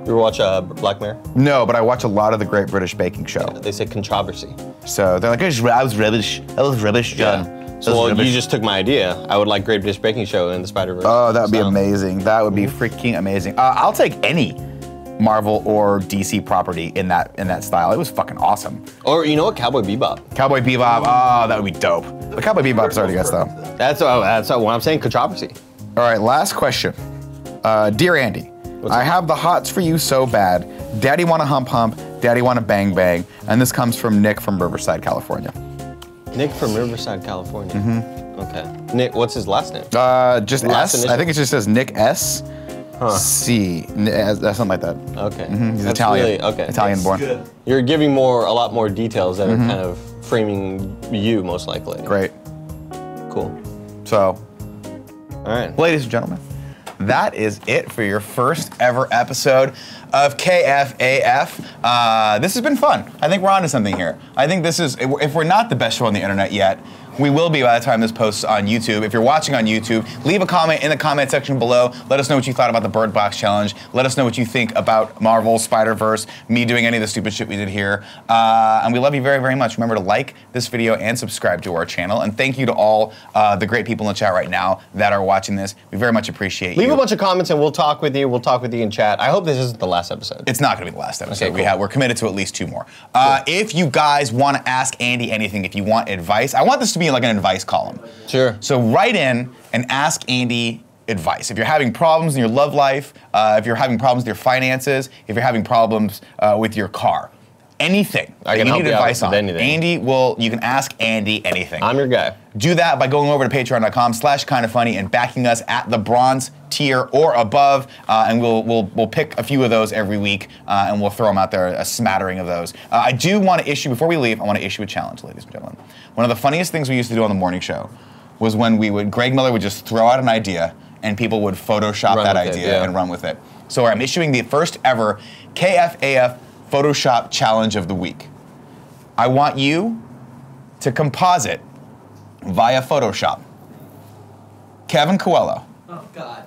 S2: You ever watch Black Mirror?
S1: No, but I watch a lot of the Great British Baking Show.
S2: They say controversy.
S1: So they're like, I was rubbish. That was rubbish, John.
S2: So well, you just took my idea. I would like Great British Baking Show in the Spider-Verse.
S1: Oh, that would be amazing. That would be freaking amazing. I'll take any Marvel or DC property in that style. It was fucking awesome.
S2: Or you know what, Cowboy Bebop.
S1: Cowboy Bebop. Oh, that would be dope. But Cowboy Bebop's already got stuff.
S2: That's what I'm saying. Controversy.
S1: All right, last question. Dear Andy, I have the hots for you so bad. Daddy wanna hump hump. Daddy wanna bang bang. And this comes from Nick from Riverside, California.
S2: Nick from Riverside, California. Okay. Nick, what's his last name?
S1: Just
S2: Last
S1: S.
S2: initial?
S1: I think it just says Nick S. C. Something like that.
S2: Okay.
S1: He's
S2: That's
S1: Italian.
S2: really- okay.
S1: Italian born.
S3: Good.
S2: You're giving a lot more details that are kind of framing you, most likely.
S1: Great.
S2: Cool.
S1: So,
S2: All right.
S1: ladies and gentlemen, that is it for your first ever episode of KFAF. This has been fun. I think we're onto something here. I think this is, if we're not the best show on the internet yet, we will be by the time this posts on YouTube. If you're watching on YouTube, leave a comment in the comment section below. Let us know what you thought about the Birdbox challenge. Let us know what you think about Marvel, Spider-Verse, me doing any of the stupid shit we did here. And we love you very, very much. Remember to like this video and subscribe to our channel. And thank you to all the great people in the chat right now that are watching this. We very much appreciate you.
S2: Leave a bunch of comments and we'll talk with you. We'll talk with you in chat. I hope this isn't the last episode.
S1: It's not going to be the last episode.
S2: Okay, cool.
S1: We're committed to at least 2 more. If you guys want to ask Andy anything, if you want advice, I want this to be like an advice column.
S2: Sure.
S1: So write in and ask Andy advice. If you're having problems in your love life, if you're having problems with your finances, if you're having problems with your car, anything
S2: I
S1: that
S2: can
S1: you
S2: help
S1: need
S2: you out
S1: advice
S2: with
S1: on,
S2: anything.
S1: you can ask Andy anything.
S2: I'm your guy.
S1: Do that by going over to patreon.com/kindafunny and backing us at the bronze tier or above, and we'll pick a few of those every week, and we'll throw them out there, a smattering of those. I do want to issue, before we leave, I want to issue a challenge, ladies and gentlemen. One of the funniest things we used to do on the morning show was when Greg Miller would just throw out an idea, and people would Photoshop that idea and run with it. So I'm issuing the first ever KFAF Photoshop Challenge of the Week. I want you to composite via Photoshop Kevin Coelho
S3: Oh, God.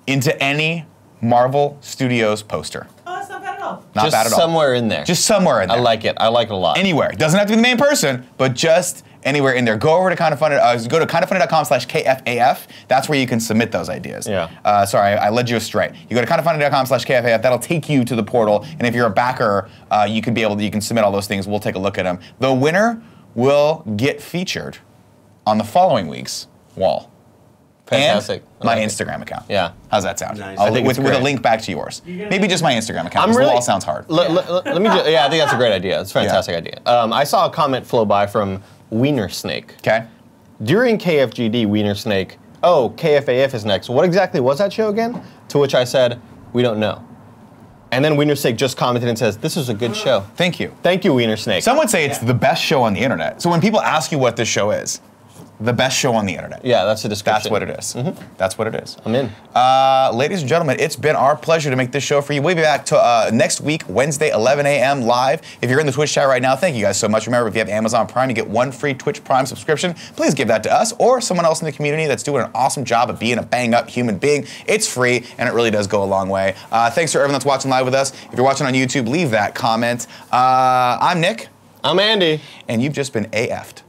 S1: into any Marvel Studios poster.
S3: Oh, that's not bad at all.
S1: Not
S2: Just
S1: bad at all.
S2: somewhere in there.
S1: Just somewhere in there.
S2: I like it. I like it a lot.
S1: Anywhere. It doesn't have to be the main person, but just anywhere in there. Go over to go to kindafunny.com/KFAF. That's where you can submit those ideas.
S2: Yeah.
S1: Sorry, I led you astray. You go to kindafunny.com/KFAF. That'll take you to the portal, and if you're a backer, you can submit all those things. We'll take a look at them. The winner will get featured on the following week's wall.
S2: Fantastic.
S1: And my
S2: I like it.
S1: Instagram account.
S2: Yeah.
S1: How's that sound?
S4: Nice.
S1: I'll
S2: I think
S1: with
S2: it's
S1: a
S2: great.
S1: link back to yours. Maybe just my Instagram account.
S2: I'm
S1: 'cause
S2: really.
S1: the wall sounds hard.
S2: Let me just. Yeah, I think that's a great idea. It's a fantastic idea. I saw a comment flow by from Wiener Snake.
S1: Okay.
S2: During KFGD, Wiener Snake, oh, KFAF is next. What exactly was that show again? To which I said, we don't know. And then Wiener Snake just commented and says, this is a good show.
S1: Thank you.
S2: Thank you, Wiener Snake.
S1: Some would say it's the best show on the internet. So when people ask you what this show is, the best show on the internet.
S2: Yeah, that's a description.
S1: That's what it is. That's what it is.
S2: I'm in.
S1: Ladies and gentlemen, it's been our pleasure to make this show for you. We'll be back to next week, Wednesday, 11 a.m. live. If you're in the Twitch chat right now, thank you guys so much. Remember, if you have Amazon Prime, you get 1 free Twitch Prime subscription. Please give that to us or someone else in the community that's doing an awesome job of being a bang-up human being. It's free, and it really does go a long way. Thanks for everyone that's watching live with us. If you're watching on YouTube, leave that comment. I'm Nick.
S2: I'm Andy.
S1: And you've just been AF'd.